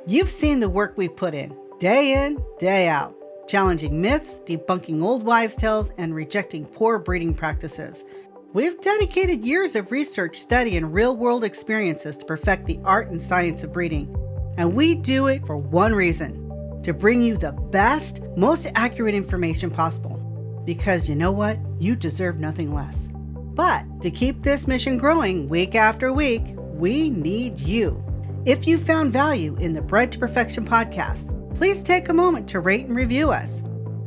You've seen the work we put in, day out, challenging myths, debunking old wives' tales, and rejecting poor breeding practices. We've dedicated years of research, study, and real-world experiences to perfect the art and science of breeding. And we do it for one reason: to bring you the best, most accurate information possible. Because you know what? You deserve nothing less. But to keep this mission growing week after week, we need you. If you found value in the Bred to Perfection podcast, please take a moment to rate and review us.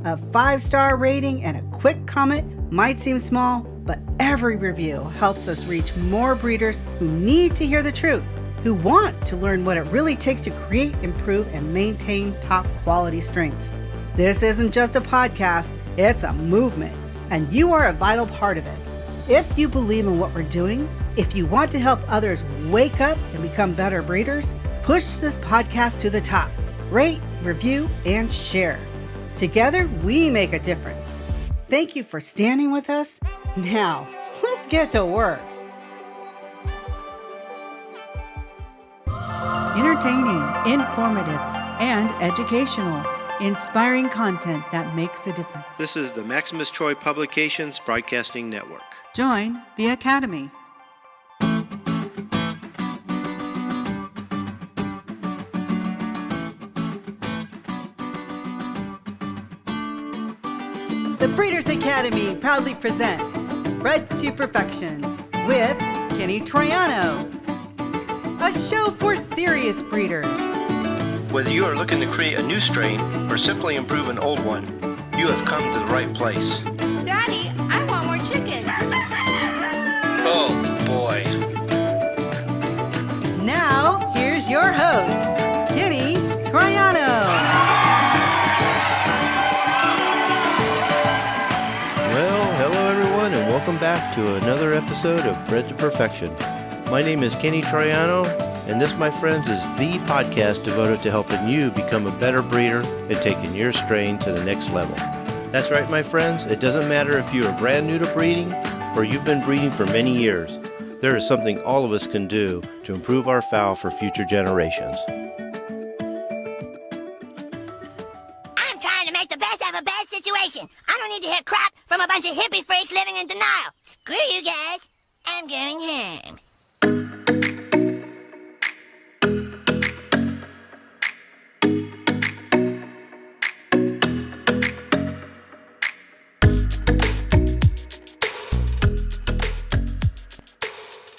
A 5-star rating and a quick comment might seem small, but every review helps us reach more breeders who need to hear the truth, who want to learn what it really takes to create, improve, and maintain top quality strains. This isn't just a podcast, it's a movement, and you are a vital part of it. If you believe in what we're doing, if you want to help others wake up and become better breeders, push this podcast to the top. Rate, review, and share. Together, we make a difference. Thank you for standing with us. Now, let's get to work. Entertaining, informative, and educational. Inspiring content that makes a difference. This is the Maximus Troy Publications Broadcasting Network. Join the Academy. The Breeders Academy proudly presents Bred to Perfection with Kenny Troiano, a show for serious breeders. Whether you are looking to create a new strain or simply improve an old one, you have come to the right place. Daddy, I want more chicken. Oh, boy. Now, here's your host, Kenny Troiano. Well, hello everyone, and welcome back to another episode of Bred to Perfection. My name is Kenny Troiano, and this, my friends, is the podcast devoted to helping you become a better breeder and taking your strain to the next level. That's right, my friends. It doesn't matter if you are brand new to breeding or you've been breeding for many years. There is something all of us can do to improve our fowl for future generations. I'm trying to make the best of a bad situation. I don't need to hear crap from a bunch of hippie freaks living in denial. Screw you guys. I'm going home.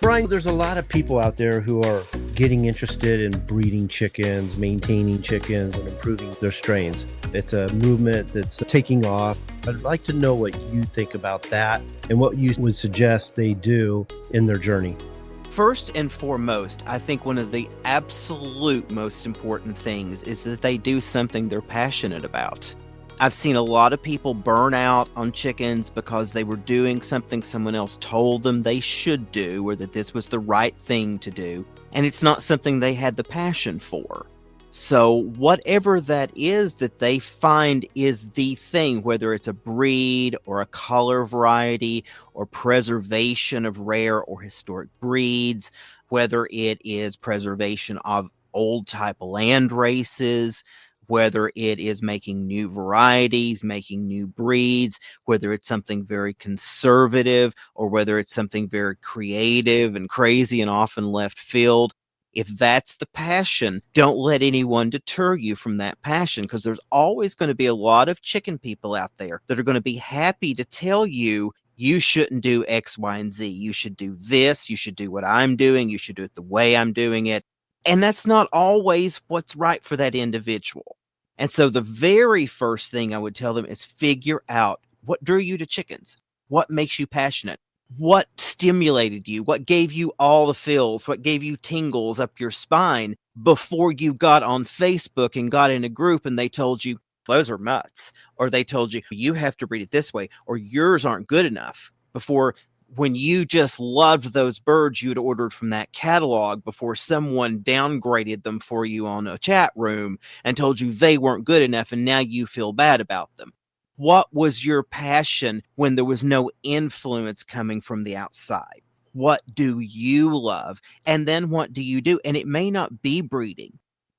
Brian, there's a lot of people out there who are getting interested in breeding chickens, maintaining chickens, and improving their strains. It's a movement that's taking off. I'd like to know what you think about that and what you would suggest they do in their journey. First and foremost, I think one of the absolute most important things is that they do something they're passionate about. I've seen a lot of people burn out on chickens because they were doing something someone else told them they should do, or that this was the right thing to do, and it's not something they had the passion for. So whatever that is that they find is the thing, whether it's a breed or a color variety or preservation of rare or historic breeds, whether it is preservation of old type land races, whether it is making new varieties, making new breeds, whether it's something very conservative or whether it's something very creative and crazy and often left field. If that's the passion, don't let anyone deter you from that passion, because there's always going to be a lot of chicken people out there that are going to be happy to tell you, you shouldn't do X, Y, and Z. You should do this. You should do what I'm doing. You should do it the way I'm doing it. And that's not always what's right for that individual. And so the very first thing I would tell them is figure out what drew you to chickens, what makes you passionate, what stimulated you, what gave you all the feels, what gave you tingles up your spine before you got on Facebook and got in a group and they told you, those are mutts, or they told you, you have to breed it this way, or yours aren't good enough, before when you just loved those birds you had ordered from that catalog before someone downgraded them for you on a chat room and told you they weren't good enough and now you feel bad about them. What was your passion when there was no influence coming from the outside? What do you love? And then what do you do? And it may not be breeding.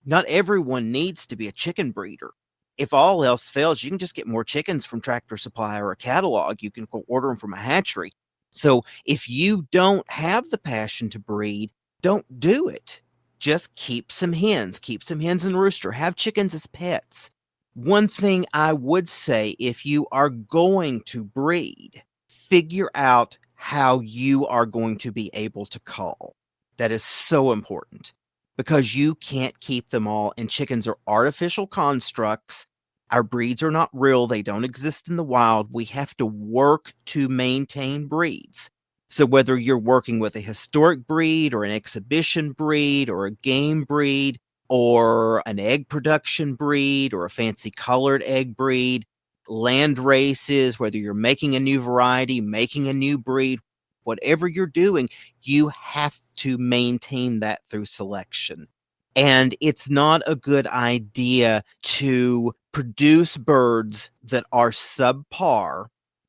Not everyone needs to be a chicken breeder. If all else fails, you can just get more chickens from Tractor Supply or a catalog. You can go order them from a hatchery. So if you don't have the passion to breed, don't do it. Just keep some hens and rooster. Have chickens as pets. One thing I would say, if you are going to breed, figure out how you are going to be able to cull. That is so important because you can't keep them all, and chickens are artificial constructs. Our breeds are not real. They don't exist in the wild. We have to work to maintain breeds. So whether you're working with a historic breed or an exhibition breed or a game breed or an egg production breed or a fancy colored egg breed, land races, whether you're making a new variety, making a new breed, whatever you're doing, you have to maintain that through selection. And it's not a good idea to produce birds that are subpar,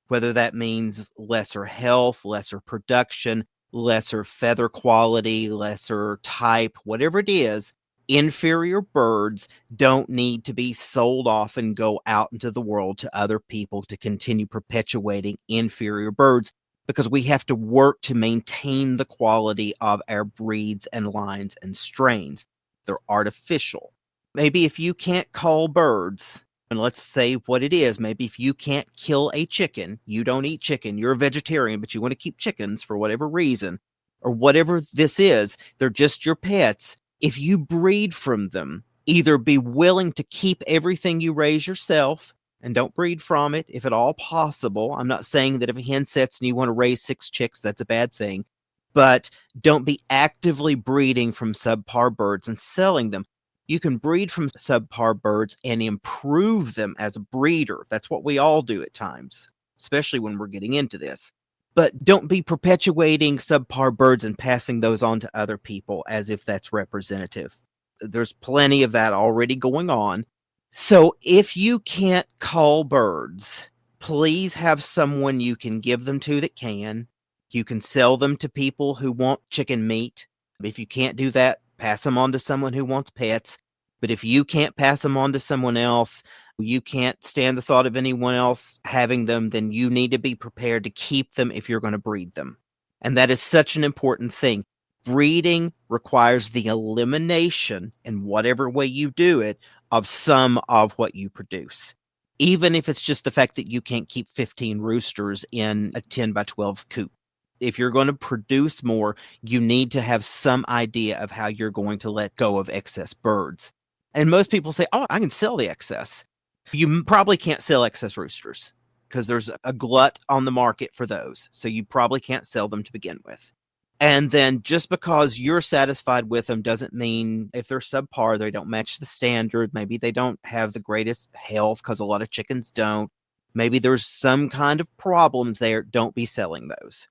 whether that means lesser health, lesser production, lesser feather quality, lesser type, whatever it is. Inferior birds don't need to be sold off and go out into the world to other people to continue perpetuating inferior birds, because we have to work to maintain the quality of our breeds and lines and strains. They're artificial. Maybe if you can't cull birds, and let's say what it is, maybe if you can't kill a chicken, you don't eat chicken, you're a vegetarian, but you want to keep chickens for whatever reason, or whatever this is, they're just your pets. If you breed from them, either be willing to keep everything you raise yourself and don't breed from it if at all possible. I'm not saying that if a hen sets and you want to raise 6 chicks, that's a bad thing, but don't be actively breeding from subpar birds and selling them. You can breed from subpar birds and improve them as a breeder. That's what we all do at times, especially when we're getting into this. But don't be perpetuating subpar birds and passing those on to other people as if that's representative. There's plenty of that already going on. So if you can't cull birds, please have someone you can give them to that can. You can sell them to people who want chicken meat. If you can't do that, pass them on to someone who wants pets. But if you can't pass them on to someone else, you can't stand the thought of anyone else having them, then you need to be prepared to keep them if you're going to breed them. And that is such an important thing. Breeding requires the elimination, in whatever way you do it, of some of what you produce. Even if it's just the fact that you can't keep 15 roosters in a 10 by 12 coop. If you're going to produce more, you need to have some idea of how you're going to let go of excess birds. And most people say, oh, I can sell the excess. You probably can't sell excess roosters because there's a glut on the market for those. So you probably can't sell them to begin with. And then just because you're satisfied with them doesn't mean if they're subpar, they don't match the standard. Maybe they don't have the greatest health because a lot of chickens don't. Maybe there's some kind of problems there. Don't be selling those.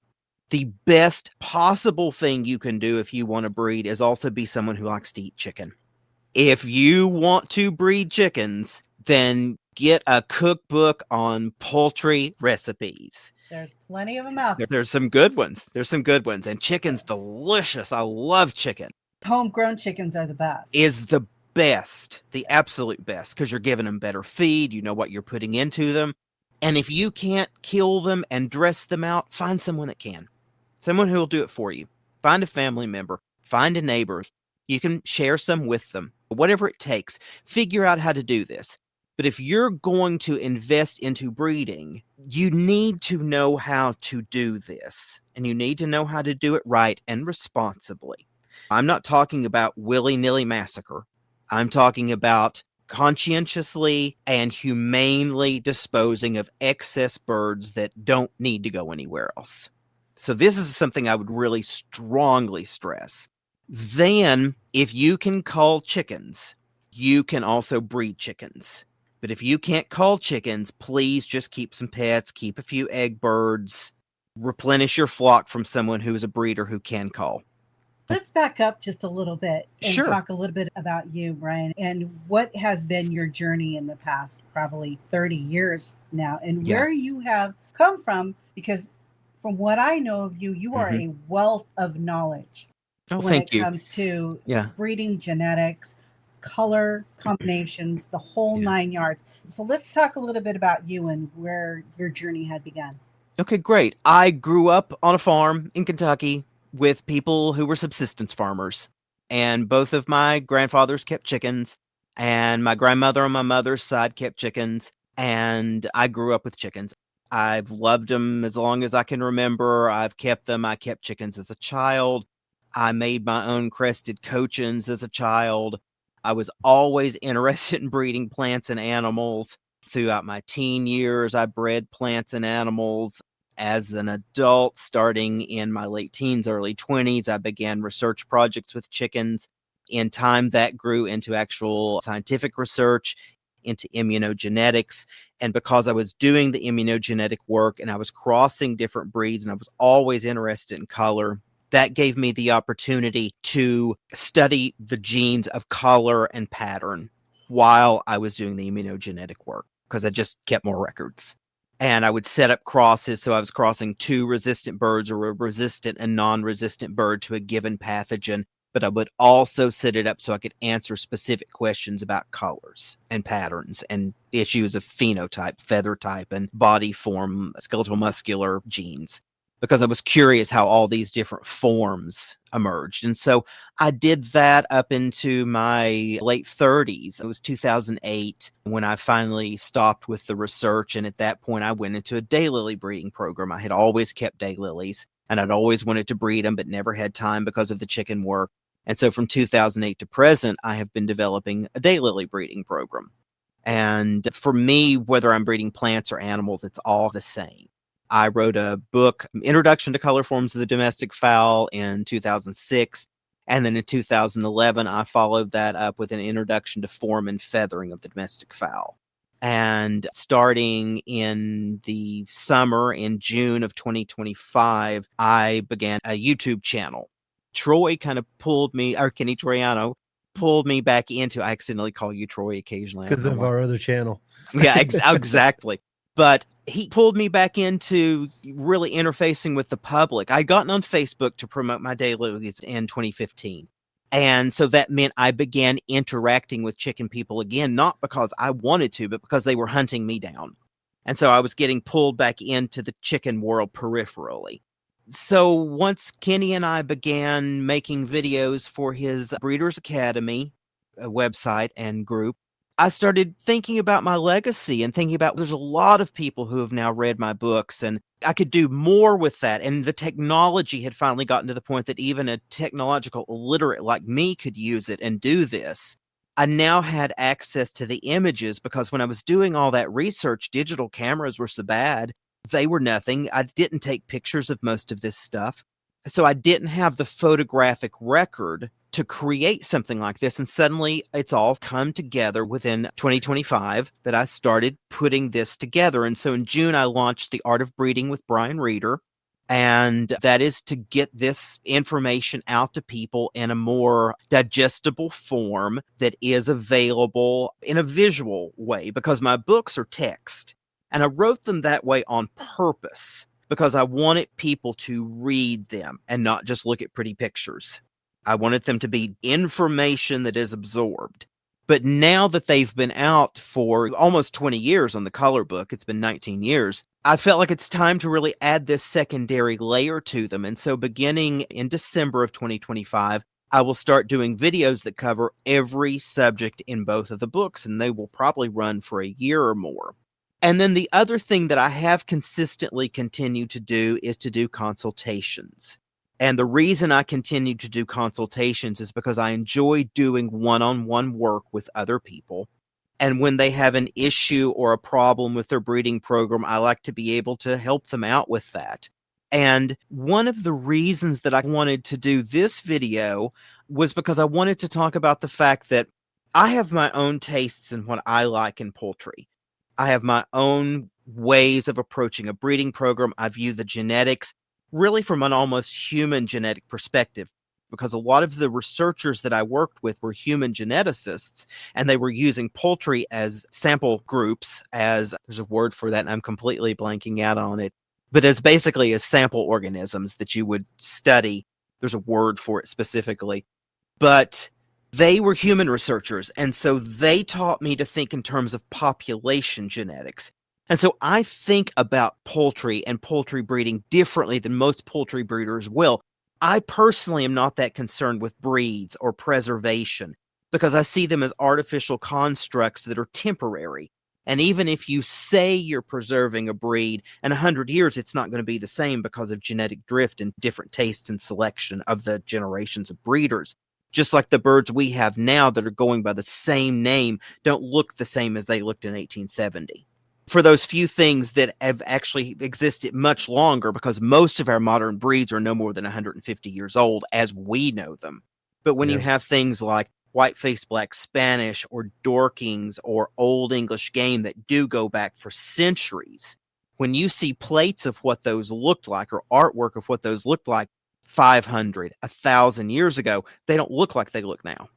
The best possible thing you can do if you want to breed is also be someone who likes to eat chicken. If you want to breed chickens, then get a cookbook on poultry recipes. There's plenty of them out there. There's some good ones. And chicken's delicious. I love chicken. Homegrown chickens are the best. Is the best, the absolute best, because you're giving them better feed. You know what you're putting into them. And if you can't kill them and dress them out, find someone that can. Someone who will do it for you. Find a family member. Find a neighbor. You can share some with them. Whatever it takes. Figure out how to do this. But if you're going to invest into breeding, you need to know how to do this. And you need to know how to do it right and responsibly. I'm not talking about willy-nilly massacre. I'm talking about conscientiously and humanely disposing of excess birds that don't need to go anywhere else. So this is something I would really strongly stress. Then, if you can cull chickens, you can also breed chickens. But if you can't cull chickens, please just keep some pets, keep a few egg birds, replenish your flock from someone who is a breeder who can cull. Let's back up just a little bit and Sure. talk a little bit about you, Brian, and what has been your journey in the past probably 30 years now, and where you have come from, because from what I know of you, you are a wealth of knowledge Oh, when thank it you. comes to Yeah. breeding genetics, color combinations, the whole 9 yards. So let's talk a little bit about you and where your journey had begun. Okay, great. I grew up on a farm in Kentucky with people who were subsistence farmers. And both of my grandfathers kept chickens, and my grandmother on my mother's side kept chickens. And I grew up with chickens. I've loved them as long as I can remember. I've kept them. I kept chickens as a child. I made my own crested cochins as a child. I was always interested in breeding plants and animals. Throughout my teen years, I bred plants and animals. As an adult, starting in my late teens, early 20s, I began research projects with chickens. In time, that grew into actual scientific research, into immunogenetics. And because I was doing the immunogenetic work and I was crossing different breeds and I was always interested in color, that gave me the opportunity to study the genes of color and pattern while I was doing the immunogenetic work, because I just kept more records. And I would set up crosses. So I was crossing 2 resistant birds or a resistant and non-resistant bird to a given pathogen. But I would also set it up so I could answer specific questions about colors and patterns and issues of phenotype, feather type, and body form, skeletal muscular genes, because I was curious how all these different forms emerged. And so I did that up into my late 30s. It was 2008 when I finally stopped with the research. And at that point, I went into a daylily breeding program. I had always kept daylilies, and I'd always wanted to breed them, but never had time because of the chicken work. And so from 2008 to present, I have been developing a daylily breeding program. And for me, whether I'm breeding plants or animals, it's all the same. I wrote a book, Introduction to Color Forms of the Domestic Fowl, in 2006. And then in 2011, I followed that up with an introduction to form and feathering of the domestic fowl. And starting in the summer, in June of 2025, I began a YouTube channel. Troy kind of pulled me, or Kenny Troiano pulled me back into, I accidentally call you Troy occasionally. Because of our other channel. Yeah, exactly. But he pulled me back into really interfacing with the public. I'd gotten on Facebook to promote my dailies in 2015. And so that meant I began interacting with chicken people again, not because I wanted to, but because they were hunting me down. And so I was getting pulled back into the chicken world peripherally. So once Kenny and I began making videos for his Breeders Academy website and group, I started thinking about my legacy and thinking about there's a lot of people who have now read my books, and I could do more with that. And the technology had finally gotten to the point that even a technological illiterate like me could use it and do this. I now had access to the images because when I was doing all that research, digital cameras were so bad. They were nothing. I didn't take pictures of most of this stuff. So I didn't have the photographic record to create something like this. And suddenly it's all come together within 2025 that I started putting this together. And so in June, I launched The Art of Breeding with Brian Reeder. And that is to get this information out to people in a more digestible form that is available in a visual way, because my books are text. And I wrote them that way on purpose because I wanted people to read them and not just look at pretty pictures. I wanted them to be information that is absorbed. But now that they've been out for almost 20 years on the color book, it's been 19 years, I felt like it's time to really add this secondary layer to them. And so beginning in December of 2025, I will start doing videos that cover every subject in both of the books, and they will probably run for a year or more. And then the other thing that I have consistently continued to do is to do consultations. And the reason I continue to do consultations is because I enjoy doing one-on-one work with other people. And when they have an issue or a problem with their breeding program, I like to be able to help them out with that. And one of the reasons that I wanted to do this video was because I wanted to talk about the fact that I have my own tastes in what I like in poultry. I have my own ways of approaching a breeding program. I view the genetics really from an almost human genetic perspective, because a lot of the researchers that I worked with were human geneticists, and they were using poultry as sample groups, as there's a word for that, and I'm completely blanking out on it, but as basically as sample organisms that you would study. There's a word for it specifically. But They were human researchers, and so they taught me to think in terms of population genetics. And so I think about poultry and poultry breeding differently than most poultry breeders will. I personally am not that concerned with breeds or preservation because I see them as artificial constructs that are temporary. And even if you say you're preserving a breed, in 100 years, it's not going to be the same because of genetic drift and different tastes and selection of the generations of breeders. Just like the birds we have now that are going by the same name don't look the same as they looked in 1870. For those few things that have actually existed much longer, because most of our modern breeds are no more than 150 years old as we know them. But when you have things like white-faced black Spanish or Dorkings or Old English game that do go back for centuries, when you see plates of what those looked like or artwork of what those looked like 500, 1,000 years ago, they don't look like they look now.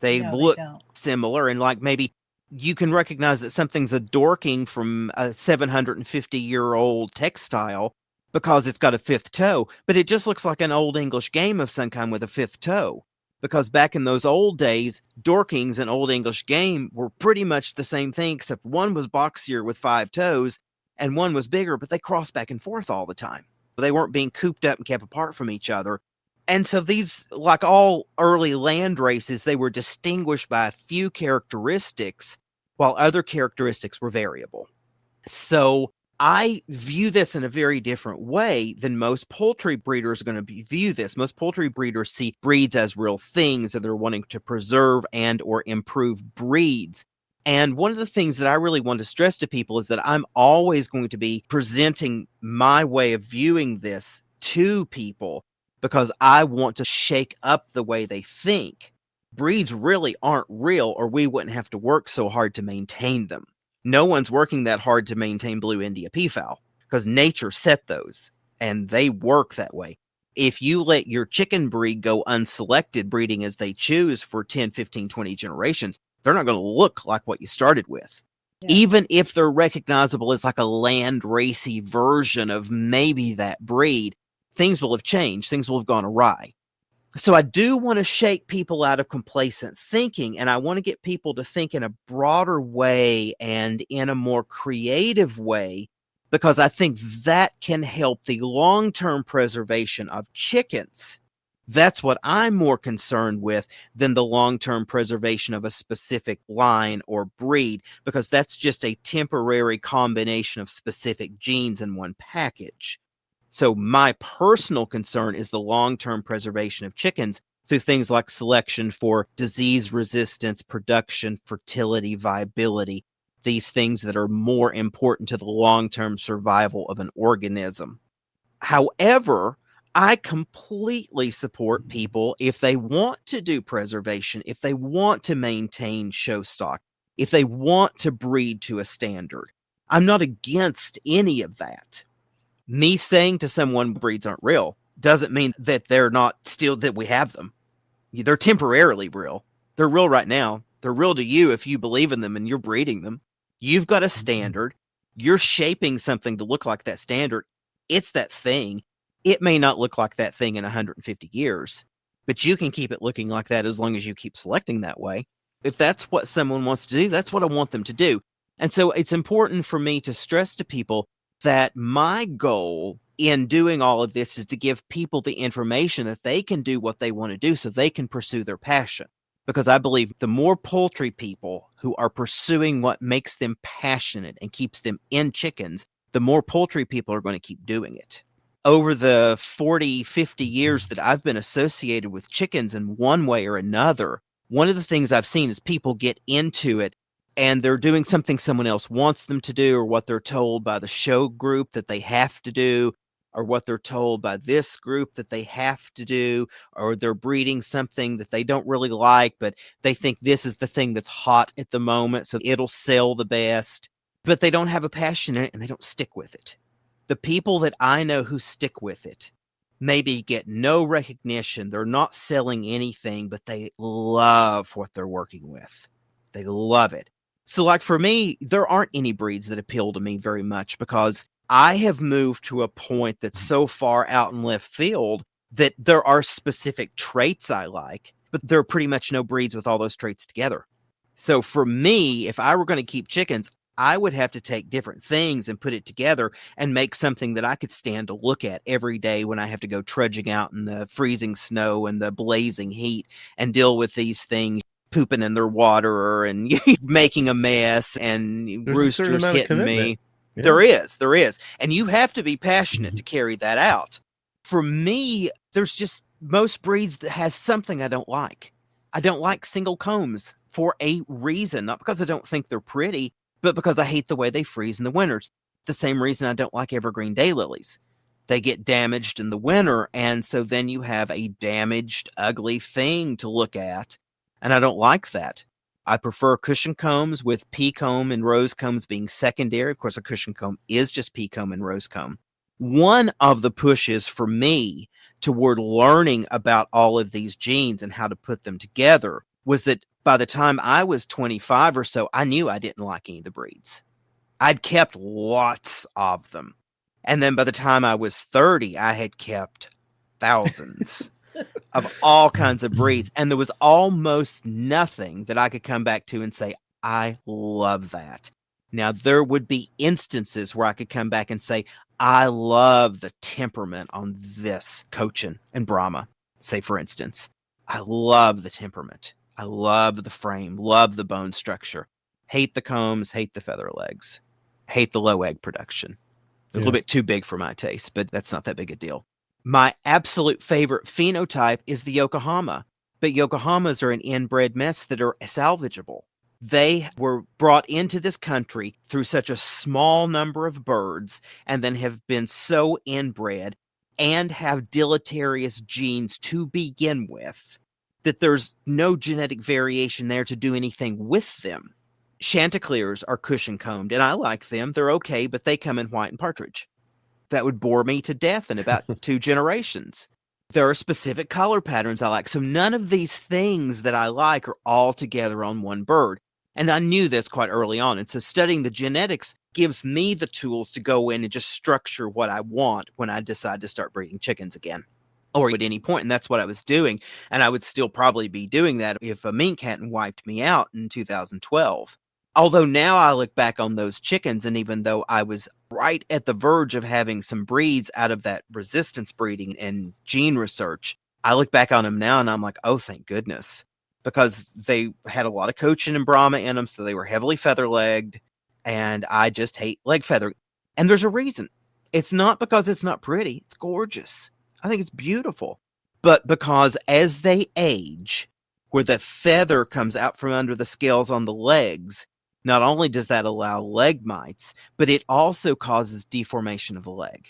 They look similar, and like maybe you can recognize that something's a Dorking from a 750-year-old textile because it's got a fifth toe, but it just looks like an Old English game of some kind with a fifth toe. Because back in those old days, Dorkings and Old English game were pretty much the same thing, except one was boxier with 5 toes and one was bigger, but they crossed back and forth all the time. They weren't being cooped up and kept apart from each other. And so these, like all early land races, they were distinguished by a few characteristics, while other characteristics were variable. So I view this in a very different way than most poultry breeders are going to view this. Most poultry breeders see breeds as real things, and they're wanting to preserve and or improve breeds. And one of the things that I really want to stress to people is that I'm always going to be presenting my way of viewing this to people because I want to shake up the way they think. Breeds really aren't real, or we wouldn't have to work so hard to maintain them. No one's working that hard to maintain blue India peafowl because nature set those and they work that way. If you let your chicken breed go unselected, breeding as they choose for 10, 15, 20 generations, they're not going to look like what you started with. Yeah. Even if they're recognizable as like a land racy version of maybe that breed, things will have changed. Things will have gone awry. So I do want to shake people out of complacent thinking, and I want to get people to think in a broader way and in a more creative way, because I think that can help the long-term preservation of chickens. That's what I'm more concerned with than the long-term preservation of a specific line or breed, because that's just a temporary combination of specific genes in one package. So my personal concern is the long-term preservation of chickens through things like selection for disease resistance, production, fertility, viability, these things that are more important to the long-term survival of an organism. However, I completely support people if they want to do preservation, if they want to maintain show stock, if they want to breed to a standard. I'm not against any of that. Me saying to someone breeds aren't real doesn't mean that they're not still, that we have them. They're temporarily real. They're real right now. They're real to you if you believe in them and you're breeding them. You've got a standard. You're shaping something to look like that standard. It's that thing. It may not look like that thing in 150 years, but you can keep it looking like that as long as you keep selecting that way. If that's what someone wants to do, that's what I want them to do. And so it's important for me to stress to people that my goal in doing all of this is to give people the information that they can do what they want to do so they can pursue their passion. Because I believe the more poultry people who are pursuing what makes them passionate and keeps them in chickens, the more poultry people are going to keep doing it. Over the 40, 50 years that I've been associated with chickens in one way or another, one of the things I've seen is people get into it and they're doing something someone else wants them to do, or what they're told by the show group that they have to do, or what they're told by this group that they have to do, or they're breeding something that they don't really like, but they think this is the thing that's hot at the moment, so it'll sell the best, but they don't have a passion in it and they don't stick with it. The people that I know who stick with it maybe get no recognition. They're not selling anything, but they love what they're working with. They love it. So like for me, there aren't any breeds that appeal to me very much because I have moved to a point that's so far out in left field that there are specific traits I like, but there are pretty much no breeds with all those traits together. So for me, if I were going to keep chickens, I would have to take different things and put it together and make something that I could stand to look at every day when I have to go trudging out in the freezing snow and the blazing heat and deal with these things pooping in their water and making a mess and There's a certain roosters amount of hitting commitment. me. Yeah. There is. And you have to be passionate to carry that out. For me, there's just most breeds that has something I don't like. I don't like single combs for a reason, not because I don't think they're pretty, but because I hate the way they freeze in the winters. The same reason I don't like evergreen daylilies. They get damaged in the winter, and so then you have a damaged, ugly thing to look at, and I don't like that. I prefer cushion combs with pea comb and rose combs being secondary. Of course, a cushion comb is just pea comb and rose comb. One of the pushes for me toward learning about all of these genes and how to put them together was that by the time I was 25 or so, I knew I didn't like any of the breeds. I'd kept lots of them. And then by the time I was 30, I had kept thousands of all kinds of breeds. And there was almost nothing that I could come back to and say, I love that. Now, there would be instances where I could come back and say, I love the temperament on this Cochin and Brahma, say, for instance. I love the temperament. I love the frame, love the bone structure. Hate the combs, hate the feather legs, hate the low egg production. It's a little bit too big for my taste, but that's not that big a deal. My absolute favorite phenotype is the Yokohama, but Yokohamas are an inbred mess that are salvageable. They were brought into this country through such a small number of birds and then have been so inbred and have deleterious genes to begin with that there's no genetic variation there to do anything with them. Chanticleers are cushion combed, and I like them. They're okay, but they come in white and partridge. That would bore me to death in about 2 generations. There are specific color patterns I like. So none of these things that I like are all together on one bird. And I knew this quite early on. And so studying the genetics gives me the tools to go in and just structure what I want when I decide to start breeding chickens again, or at any point. And that's what I was doing. And I would still probably be doing that if a mink hadn't wiped me out in 2012. Although now I look back on those chickens, and even though I was right at the verge of having some breeds out of that resistance breeding and gene research, I look back on them now and I'm like, oh, thank goodness. Because they had a lot of Cochin and Brahma in them, so they were heavily feather-legged, and I just hate leg feather. And there's a reason. It's not because it's not pretty. It's gorgeous. I think it's beautiful. But because as they age, where the feather comes out from under the scales on the legs, not only does that allow leg mites, but it also causes deformation of the leg.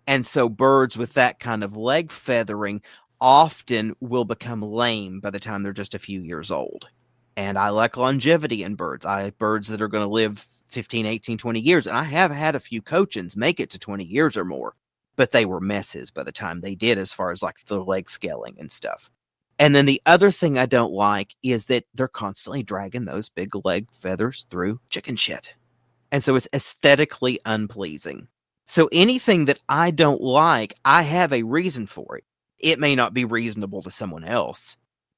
And so birds with that kind of leg feathering often will become lame by the time they're just a few years old. And I like longevity in birds. I like birds that are going to live 15, 18, 20 years. And I have had a few Cochins make it to 20 years or more, but they were messes by the time they did, as far as like the leg scaling and stuff. And then the other thing I don't like is that they're constantly dragging those big leg feathers through chicken shit. And so it's aesthetically unpleasing. So anything that I don't like, I have a reason for it. It may not be reasonable to someone else,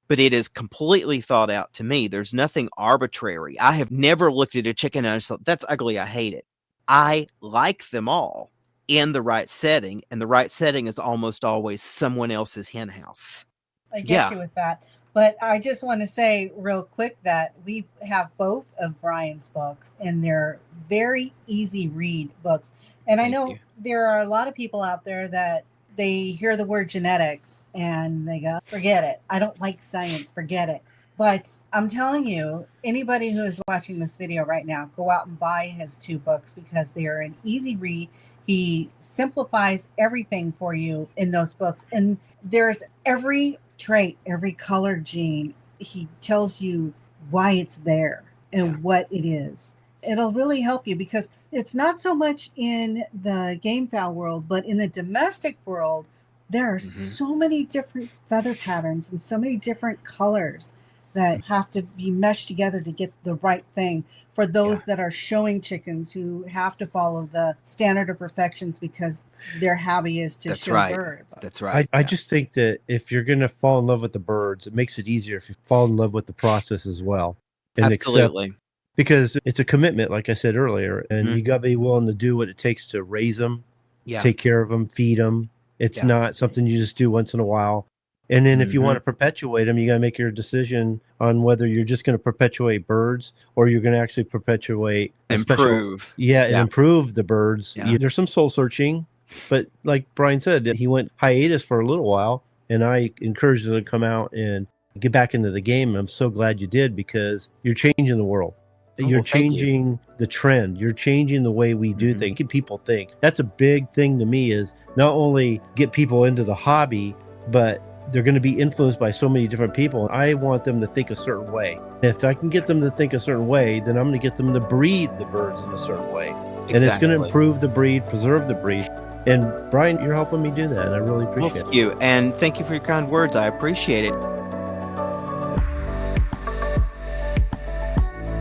but it is completely thought out to me. There's nothing arbitrary. I have never looked at a chicken and I just thought, that's ugly, I hate it. I like them all in the right setting, and the right setting is almost always someone else's hen house. I get you with that. But I just want to say real quick that we have both of Brian's books, and they're very easy read books. And I know there are a lot of people out there that they hear the word genetics and they go, forget it. I don't like science. Forget it. But I'm telling you, anybody who is watching this video right now, go out and buy his 2 books because they are an easy read. He simplifies everything for you in those books. And there's every trait, every color gene. He tells you why it's there and what it is. It'll really help you because it's not so much in the game fowl world, but in the domestic world, there are so many different feather patterns and so many different colors that have to be meshed together to get the right thing for those that are showing chickens who have to follow the standard of perfections because their hobby is to show birds. That's right. I just think that if you're going to fall in love with the birds, it makes it easier if you fall in love with the process as well. And Absolutely. because it's a commitment, like I said earlier, and Mhm. you got to be willing to do what it takes to raise them, Yeah. take care of them, feed them. It's not something you just do once in a while. And then if you want to perpetuate them, you got to make your decision on whether you're just going to perpetuate birds or you're going to actually perpetuate Improve. and improve the birds. Yeah. There's some soul searching, but like Brian said, he went hiatus for a little while, and I encouraged him to come out and get back into the game. I'm so glad you did, because you're changing the world. You're changing the trend. You're changing the way we do things. Get people think. That's a big thing to me, is not only get people into the hobby, but they're going to be influenced by so many different people. I want them to think a certain way. If I can get them to think a certain way, then I'm going to get them to breed the birds in a certain way. And it's going to improve the breed, preserve the breed. And Brian, you're helping me do that, and I really appreciate it. Thank you. And thank you for your kind words. I appreciate it.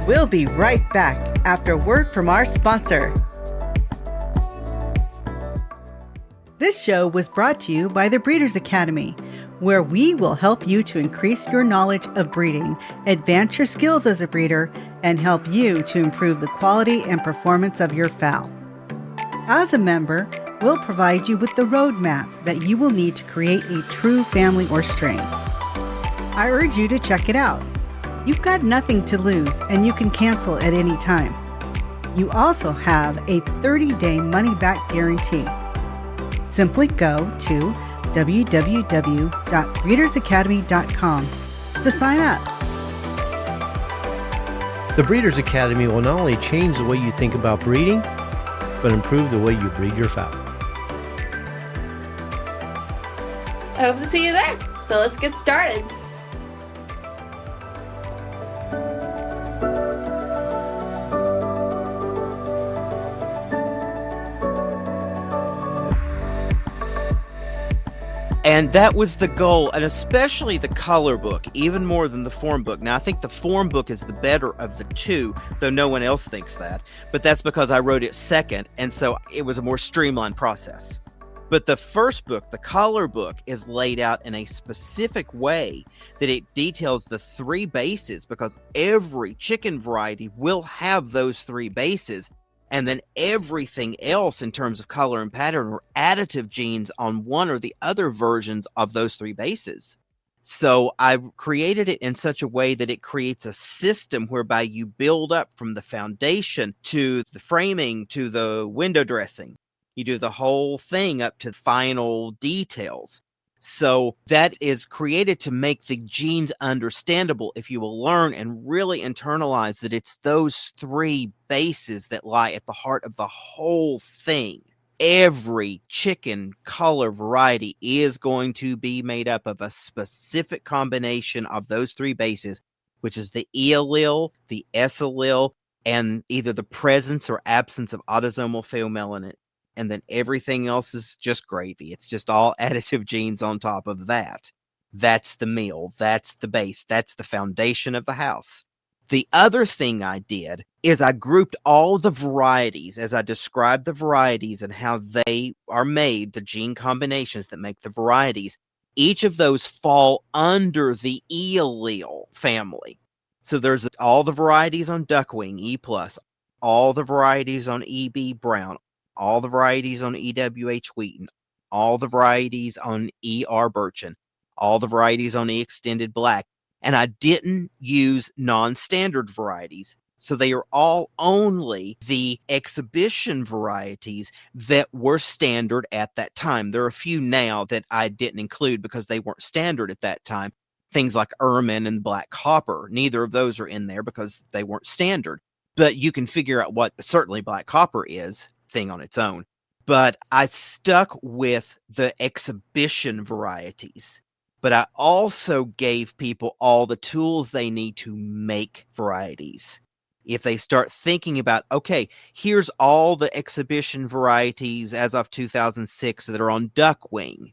We'll be right back after word from our sponsor. This show was brought to you by the Breeders' Academy, where we will help you to increase your knowledge of breeding, advance your skills as a breeder, and help you to improve the quality and performance of your fowl. As a member, we'll provide you with the roadmap that you will need to create a true family or strain. I urge you to check it out. You've got nothing to lose, and you can cancel at any time. You also have a 30-day money-back guarantee. Simply go to www.breedersacademy.com to sign up. The Breeders' Academy will not only change the way you think about breeding, but improve the way you breed your fowl. I hope to see you there. So let's get started. And that was the goal, and especially the color book, even more than the form book. Now, I think the form book is the better of the two, though no one else thinks that. But that's because I wrote it second, and so it was a more streamlined process. But the first book, the color book, is laid out in a specific way that it details the three bases, because every chicken variety will have those three bases. And then everything else in terms of color and pattern are additive genes on one or the other versions of those three bases. So I created it in such a way that it creates a system whereby you build up from the foundation to the framing to the window dressing. You do the whole thing up to final details. So that is created to make the genes understandable if you will learn and really internalize that it's those three bases that lie at the heart of the whole thing. Every chicken color variety is going to be made up of a specific combination of those three bases, which is the E allele, the S allele, and either the presence or absence of autosomal pheomelanin. And then everything else is just gravy. It's just all additive genes on top of that. That's the meal. That's the base. That's the foundation of the house. The other thing I did is I grouped all the varieties as I described the varieties and how they are made, the gene combinations that make the varieties. Each of those fall under the E allele family. So there's all the varieties on duckwing, E+, all the varieties on EB brown, all the varieties on EWH Wheaton, all the varieties on ER Birchin, all the varieties on E Extended Black. And I didn't use non-standard varieties. So they are all only the exhibition varieties that were standard at that time. There are a few now that I didn't include because they weren't standard at that time. Things like Ermine and Black Copper. Neither of those are in there because they weren't standard. But you can figure out what certainly Black Copper is thing on its own. But I stuck with the exhibition varieties. But I also gave people all the tools they need to make varieties. If they start thinking about, okay, here's all the exhibition varieties as of 2006 that are on duckwing.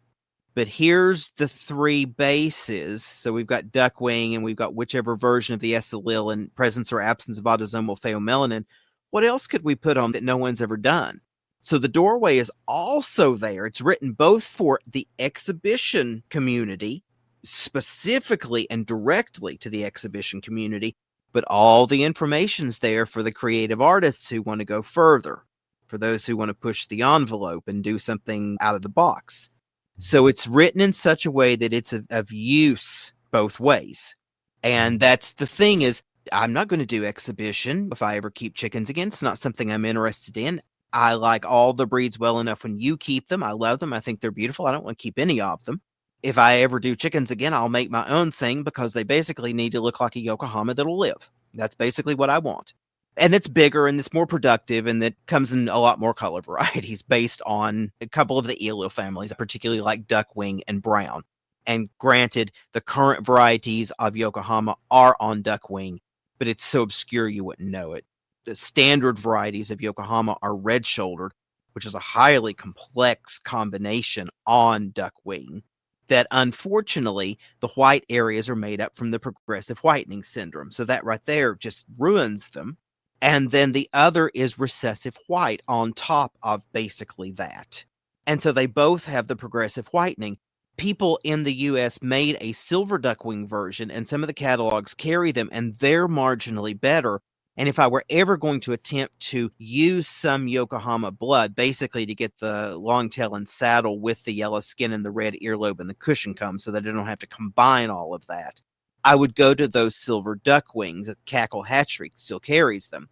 But here's the 3 bases. So we've got duckling and we've got whichever version of the S allele and presence or absence of autosomal pheomelanin. What else could we put on that no one's ever done? So the doorway is also there. It's written both for the exhibition community, specifically and directly to the exhibition community, but all the information's there for the creative artists who want to go further, for those who want to push the envelope and do something out of the box. So it's written in such a way that it's of use both ways. And that's the thing is, I'm not going to do exhibition if I ever keep chickens again. It's not something I'm interested in. I like all the breeds well enough when you keep them. I love them. I think they're beautiful. I don't want to keep any of them. If I ever do chickens again, I'll make my own thing because they basically need to look like a Yokohama that'll live. That's basically what I want. And it's bigger and it's more productive and it comes in a lot more color varieties based on a couple of the eel families, particularly like duckwing and brown. And granted, the current varieties of Yokohama are on duckwing, but it's so obscure you wouldn't know it. The standard varieties of Yokohama are red-shouldered, which is a highly complex combination on duckwing that unfortunately the white areas are made up from the progressive whitening syndrome. So that right there just ruins them. And then the other is recessive white on top of basically that. And so they both have the progressive whitening. People in the US made a silver duckwing version, and some of the catalogs carry them, and they're marginally better. And if I were ever going to attempt to use some Yokohama blood, basically to get the long tail and saddle with the yellow skin and the red earlobe and the cushion comb so that I don't have to combine all of that, I would go to those silver duckwings. Cackle Hatchery still carries them.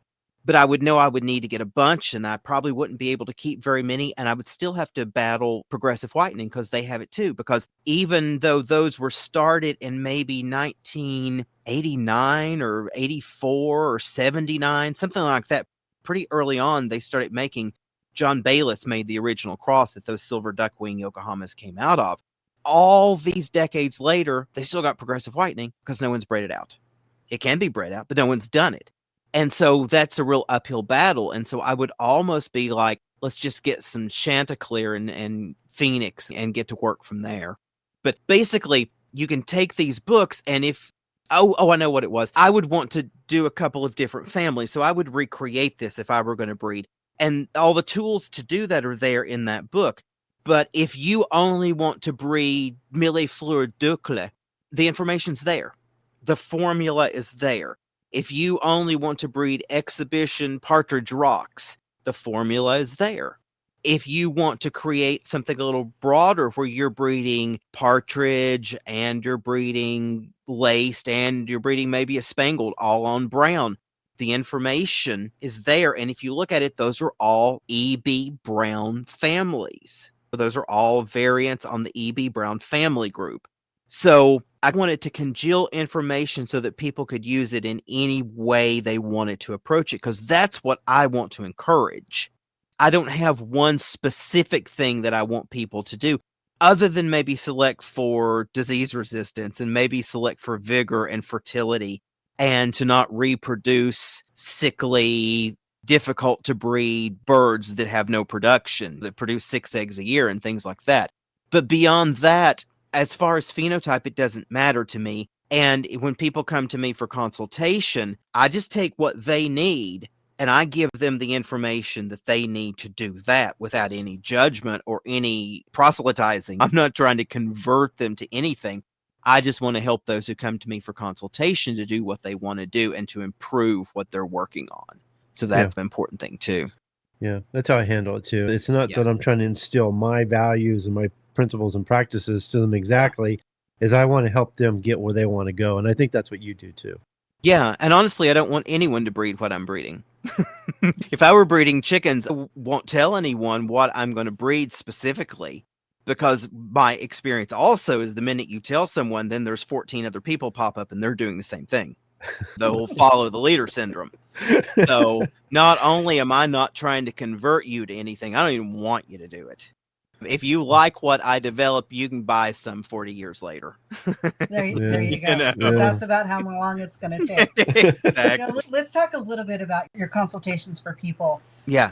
But I would know I would need to get a bunch, and I probably wouldn't be able to keep very many, and I would still have to battle progressive whitening because they have it too. Because even though those were started in maybe 1989 or 84 or 79, something like that, pretty early on, they started making, John Bayliss made the original cross that those silver duckwing Yokohamas came out of. All these decades later, they still got progressive whitening because no one's bred it out. It can be bred out, but no one's done it. And so that's a real uphill battle. And so I would almost be like, let's just get some Chanticleer and Phoenix and get to work from there. But basically, you can take these books and I know what it was. I would want to do a couple of different families. So I would recreate this if I were going to breed. And all the tools to do that are there in that book. But if you only want to breed Millefleur d'Eucle, the information's there. The formula is there. If you only want to breed exhibition partridge rocks, the formula is there. If you want to create something a little broader where you're breeding partridge and you're breeding laced and you're breeding maybe a spangled all on brown, the information is there. And if you look at it, those are all E.B. Brown families. Those are all variants on the E.B. Brown family group. So I wanted to congeal information so that people could use it in any way they wanted to approach it, because that's what I want to encourage. I don't have one specific thing that I want people to do, other than maybe select for disease resistance and maybe select for vigor and fertility, and to not reproduce sickly, difficult to breed birds that have no production, that produce 6 eggs a year and things like that. But beyond that, as far as phenotype, it doesn't matter to me. And when people come to me for consultation, I just take what they need and I give them the information that they need to do that without any judgment or any proselytizing. I'm not trying to convert them to anything. I just want to help those who come to me for consultation to do what they want to do and to improve what they're working on. So that's an important thing too. Yeah, that's how I handle it too. It's not that I'm trying to instill my values and my principles and practices to them exactly, as I want to help them get where they want to go. And I think that's what you do too. Yeah. And honestly, I don't want anyone to breed what I'm breeding. If I were breeding chickens, I won't tell anyone what I'm going to breed specifically, because my experience also is the minute you tell someone, then there's 14 other people pop up and they're doing the same thing. They'll follow the leader syndrome. So not only am I not trying to convert you to anything, I don't even want you to do it. If you like what I develop, you can buy some 40 years later. There you go. You know? That's about how long it's going to take. Exactly. Let's talk a little bit about your consultations for people. Yeah.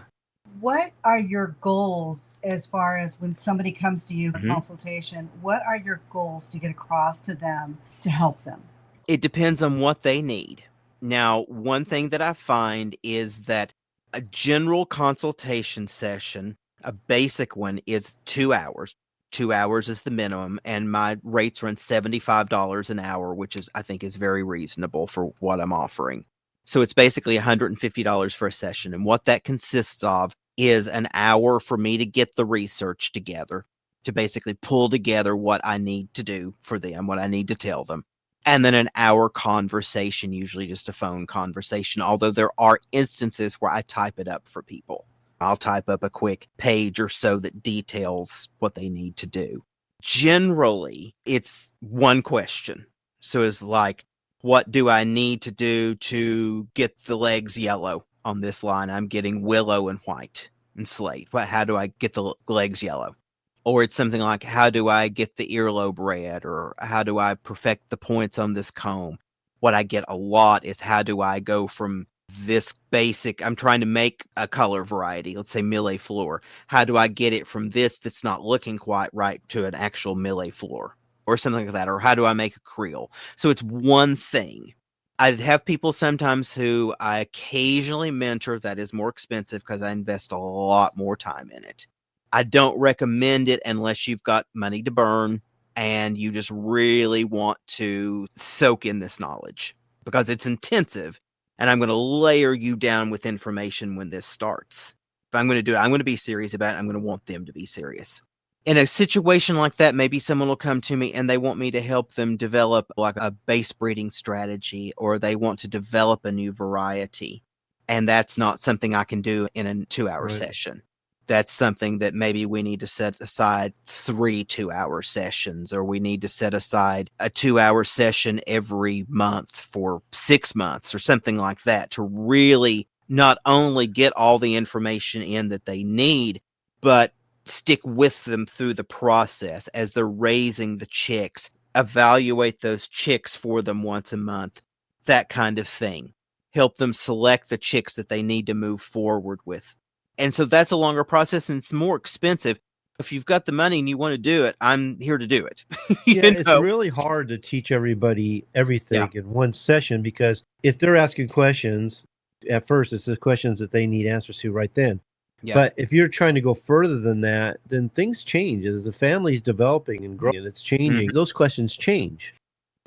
What are your goals as far as when somebody comes to you for Mhm. consultation? What are your goals to get across to them to help them? It depends on what they need. Now, one thing that I find is that a general consultation session, a basic one, is 2 hours. 2 hours is the minimum, and my rates run $75 an hour, which is I think is very reasonable for what I'm offering. So it's basically $150 for a session, and what that consists of is an hour for me to get the research together, to basically pull together what I need to do for them, what I need to tell them, and then an hour conversation, usually just a phone conversation. Although there are instances where I type it up for people. I'll type up a quick page or so that details what they need to do. Generally, it's one question. So it's like, what do I need to do to get the legs yellow on this line? I'm getting willow and white and slate. How do I get the legs yellow? Or it's something like, how do I get the earlobe red? Or how do I perfect the points on this comb? What I get a lot is, how do I go from this basic, I'm trying to make a color variety, let's say Millet floor. How do I get it from this that's not looking quite right to an actual Millet floor? Or something like that. Or how do I make a creel? So it's one thing. I'd have people sometimes who I occasionally mentor that is more expensive because I invest a lot more time in it. I don't recommend it unless you've got money to burn and you just really want to soak in this knowledge, because it's intensive and I'm going to layer you down with information when this starts. If I'm going to do it, I'm going to be serious about it. I'm going to want them to be serious. In a situation like that, maybe someone will come to me and they want me to help them develop like a base breeding strategy, or they want to develop a new variety. And that's not something I can do in a 2-hour Right. session. That's something that maybe we need to set aside 3 2-hour sessions, or we need to set aside a 2-hour session every month for 6 months or something like that, to really not only get all the information in that they need, but stick with them through the process as they're raising the chicks, evaluate those chicks for them once a month, that kind of thing. Help them select the chicks that they need to move forward with. And so that's a longer process and it's more expensive. If you've got the money and you want to do it, I'm here to do it. Yeah, You it's know? really hard to teach everybody Yeah. everything in one session, because if they're asking questions, at first it's the questions that they need answers to right then. Yeah. But if you're trying to go further than that, then things change as the family's developing and growing and it's changing. Those questions change.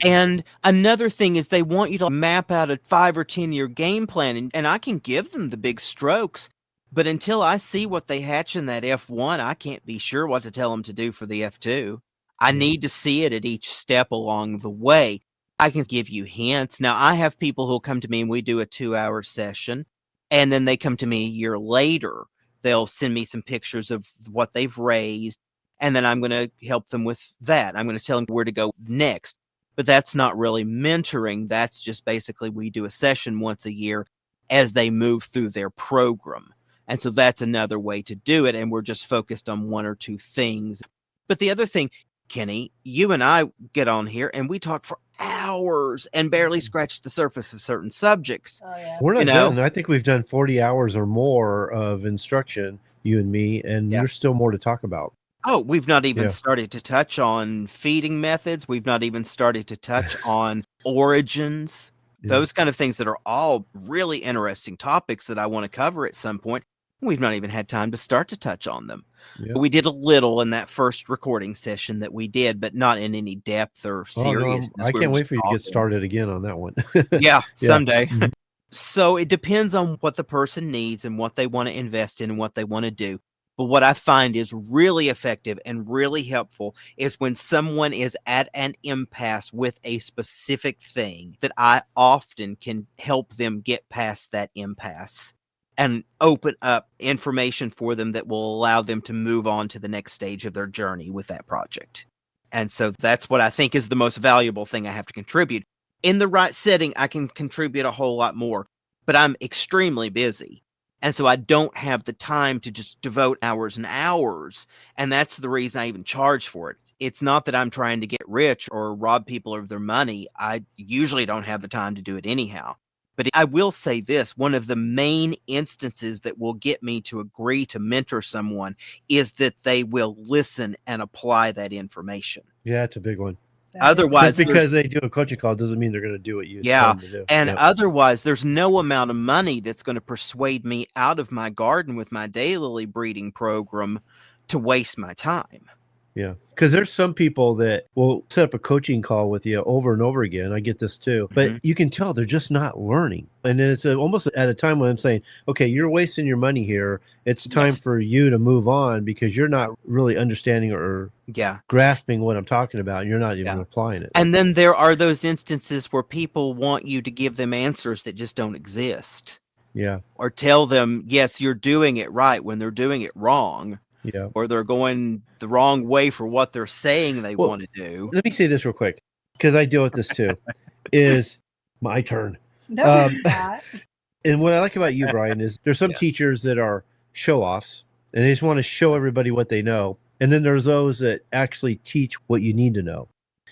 And another thing is, they want you to map out a 5 or 10-year game plan, and I can give them the big strokes, but until I see what they hatch in that F1, I can't be sure what to tell them to do for the F2. I Yeah. need to see it at each step along the way. I can give you hints. Now, I have people who'll come to me and we do a 2-hour session, and then they come to me a year later. They'll send me some pictures of what they've raised, and then I'm going to help them with that. I'm going to tell them where to go next. But that's not really mentoring. That's just basically, we do a session once a year as they move through their program. And so that's another way to do it. And we're just focused on 1 or 2 things. But the other thing, Kenny, you and I get on here and we talk for hours and barely scratch the surface of certain subjects. Oh, yeah. We're not You know? done. I think we've done 40 hours or more of instruction, you and me, and Yeah. there's still more to talk about. Oh, we've not even Yeah. started to touch on feeding methods. We've not even started to touch on origins, Yeah. those kind of things that are all really interesting topics that I want to cover at some point. We've not even had time to start to touch on them. Yeah. We did a little in that first recording session that we did, but not in any depth or Oh, no, seriousness. I We can't were wait just for you to get talking. started again on that one. Yeah, someday. Mhm. So it depends on what the person needs and what they want to invest in and what they want to do. But what I find is really effective and really helpful is when someone is at an impasse with a specific thing, that I often can help them get past that impasse and open up information for them that will allow them to move on to the next stage of their journey with that project. And so that's what I think is the most valuable thing I have to contribute. In the right setting, I can contribute a whole lot more, but I'm extremely busy. And so I don't have the time to just devote hours and hours. And that's the reason I even charge for it. It's not that I'm trying to get rich or rob people of their money. I usually don't have the time to do it anyhow. But I will say this, one of the main instances that will get me to agree to mentor someone is that they will listen and apply that information. Yeah, that's a big one. Otherwise, Just because they do a coaching call doesn't mean they're going to do what you yeah, tell them to do. and Yep. otherwise, there's no amount of money that's going to persuade me out of my garden with my daylily breeding program to waste my time. Yeah, because there's some people that will set up a coaching call with you over and over again. I get this too, but you can tell they're just not learning. And then it's almost at a time when I'm saying, okay, you're wasting your money here. It's time for you to move on because you're not really understanding or grasping what I'm talking about. And you're not even applying it. And then there are those instances where people want you to give them answers that just don't exist. Yeah. Or tell them, yes, you're doing it right when they're doing it wrong. Yeah. Or they're going the wrong way for what they're saying they want to do. Let me say this real quick, because I deal with this too. Is my turn. No, it's not. And what I like about you, Brian, is there's some teachers that are show-offs, and they just want to show everybody what they know. And then there's those that actually teach what you need to know.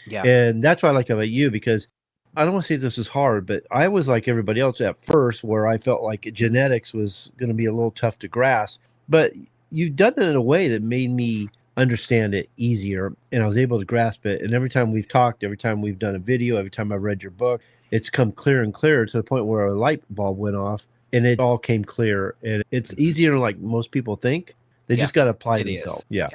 Yeah. And that's what I like about you, because I don't want to say this is hard, but I was like everybody else at first, where I felt like genetics was going to be a little tough to grasp. But you've done it in a way that made me understand it easier, and I was able to grasp it. And every time we've talked, every time we've done a video, every time I've read your book, it's come clearer and clearer to the point where a light bulb went off and it all came clear. And it's easier than like most people think. They just got to apply themselves. Yeah.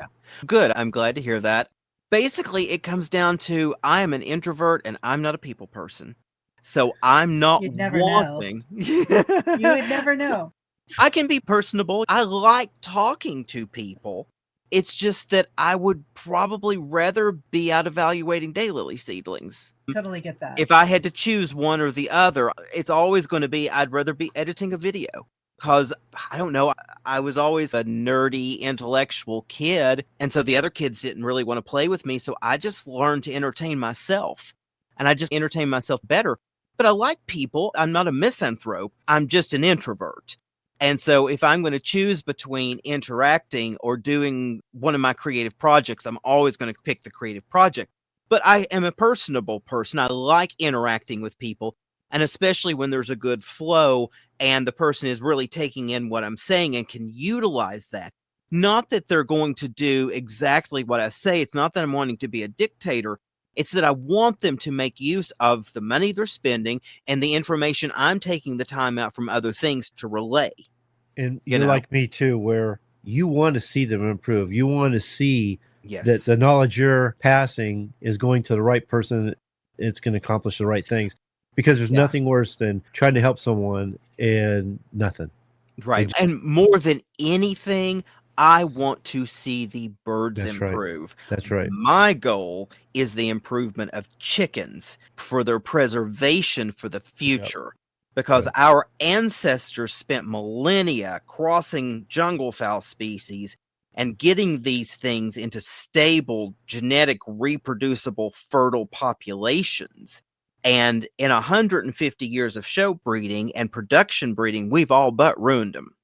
Good. I'm glad to hear that. Basically, it comes down to I am an introvert and I'm not a people person. So I'm not You'd never wanting. You would never know. I can be personable. I like talking to people. It's just that I would probably rather be out evaluating daylily seedlings. Totally get that. If I had to choose one or the other, it's always going to be I'd rather be editing a video. Because, I don't know, I was always a nerdy, intellectual kid. And so the other kids didn't really want to play with me. So I just learned to entertain myself. And I just entertain myself better. But I like people. I'm not a misanthrope. I'm just an introvert. And so if I'm going to choose between interacting or doing one of my creative projects, I'm always going to pick the creative project. But I am a personable person. I like interacting with people. And especially when there's a good flow and the person is really taking in what I'm saying and can utilize that. Not that they're going to do exactly what I say. It's not that I'm wanting to be a dictator. It's that I want them to make use of the money they're spending and the information I'm taking the time out from other things to relay. And you're like me too, where you want to see them improve. You want to see that the knowledge you're passing is going to the right person. It's going to accomplish the right things, because there's nothing worse than trying to help someone and nothing. Right. And more than anything, I want to see the birds improve. That's right. My goal is the improvement of chickens for their preservation for the future. Because our ancestors spent millennia crossing jungle fowl species and getting these things into stable, genetic, reproducible, fertile populations. And in 150 years of show breeding and production breeding, we've all but ruined them.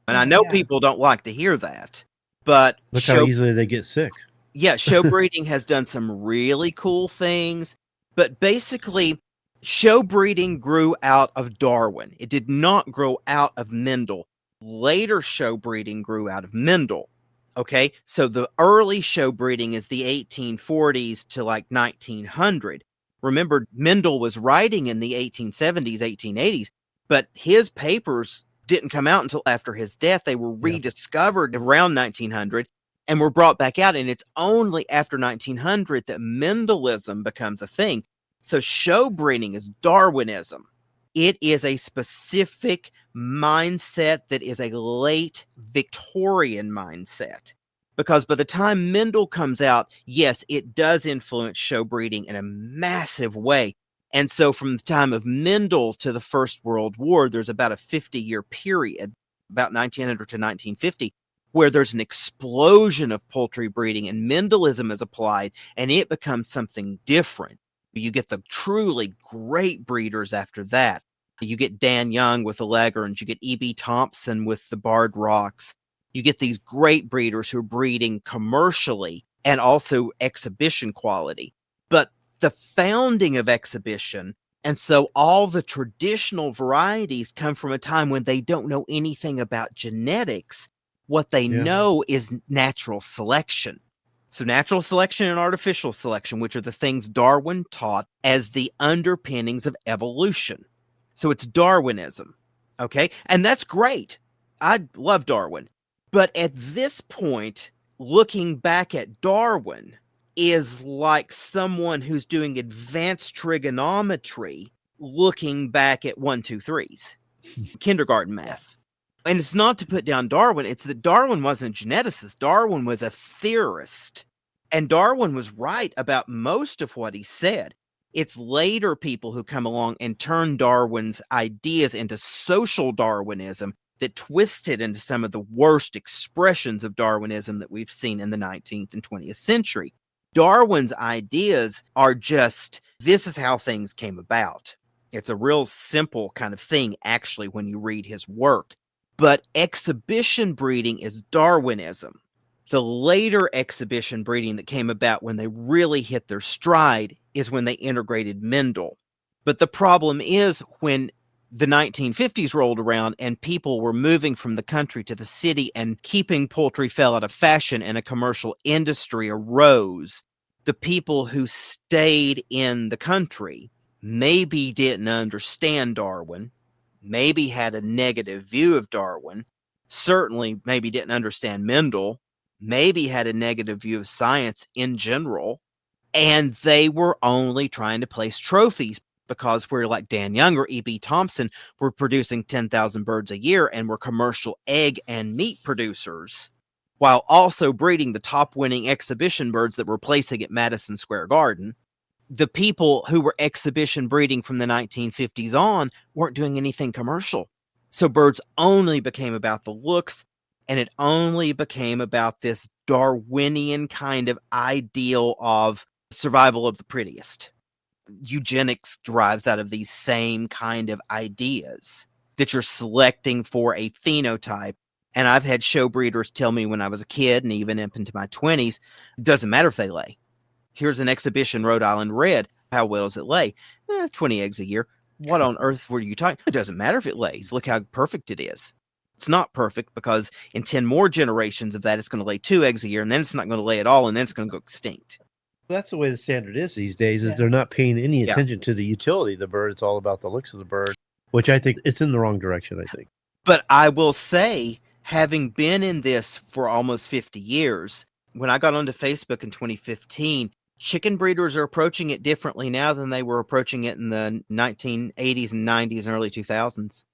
And I know people don't like to hear that, but look how easily they get sick. Yeah, show breeding has done some really cool things, but basically, show breeding grew out of Darwin. It did not grow out of Mendel. Later show breeding grew out of Mendel. Okay, so the early show breeding is the 1840s to like 1900. Remember, Mendel was writing in the 1870s, 1880s, but his papers didn't come out until after his death. They were rediscovered around 1900 and were brought back out. And it's only after 1900 that Mendelism becomes a thing. So show breeding is Darwinism. It is a specific mindset that is a late Victorian mindset. Because by the time Mendel comes out, yes, it does influence show breeding in a massive way. And so from the time of Mendel to the First World War, there's about a 50-year period, about 1900 to 1950, where there's an explosion of poultry breeding and Mendelism is applied, and it becomes something different. You get the truly great breeders after that. You get Dan Young with the Leghorns, you get E.B. Thompson with the Barred Rocks. You get these great breeders who are breeding commercially and also exhibition quality. But the founding of exhibition And so all the traditional varieties come from a time when they don't know anything about genetics. What they know is natural selection. So natural selection and artificial selection, which are the things Darwin taught as the underpinnings of evolution. So it's Darwinism. Okay. And that's great. I love Darwin. But at this point, looking back at Darwin is like someone who's doing advanced trigonometry looking back at 1, 2, 3s, kindergarten math. And it's not to put down Darwin. It's that Darwin wasn't a geneticist. Darwin was a theorist. And Darwin was right about most of what he said. It's later people who come along and turn Darwin's ideas into social Darwinism that twisted into some of the worst expressions of Darwinism that we've seen in the 19th and 20th century. Darwin's ideas are just, this is how things came about. It's a real simple kind of thing, actually, when you read his work. But exhibition breeding is Darwinism. The later exhibition breeding that came about when they really hit their stride is when they integrated Mendel. But the problem is when the 1950s rolled around and people were moving from the country to the city and keeping poultry fell out of fashion and a commercial industry arose, the people who stayed in the country maybe didn't understand Darwin, maybe had a negative view of Darwin, certainly maybe didn't understand Mendel, maybe had a negative view of science in general, and they were only trying to place trophies because we're like Dan Young or E.B. Thompson, we're producing 10,000 birds a year and we're commercial egg and meat producers, while also breeding the top winning exhibition birds that we're placing at Madison Square Garden. The people who were exhibition breeding from the 1950s on weren't doing anything commercial. So birds only became about the looks, and it only became about this Darwinian kind of ideal of survival of the prettiest. Eugenics derives out of these same kind of ideas that you're selecting for a phenotype. And I've had show breeders tell me when I was a kid and even up into my 20s, it doesn't matter if they lay. Here's an exhibition Rhode Island red. How well does it lay? 20 eggs a year. What on earth were you talking? It doesn't matter if it lays. Look how perfect it is. It's not perfect because in 10 more generations of that, it's going to lay 2 eggs a year, and then it's not going to lay at all, and then it's going to go extinct. That's the way the standard is these days, is they're not paying any attention to the utility of the bird. It's all about the looks of the bird, which I think it's in the wrong direction, I think. But I will say, having been in this for almost 50 years, when I got onto Facebook in 2015, chicken breeders are approaching it differently now than they were approaching it in the 1980s and 90s and early 2000s.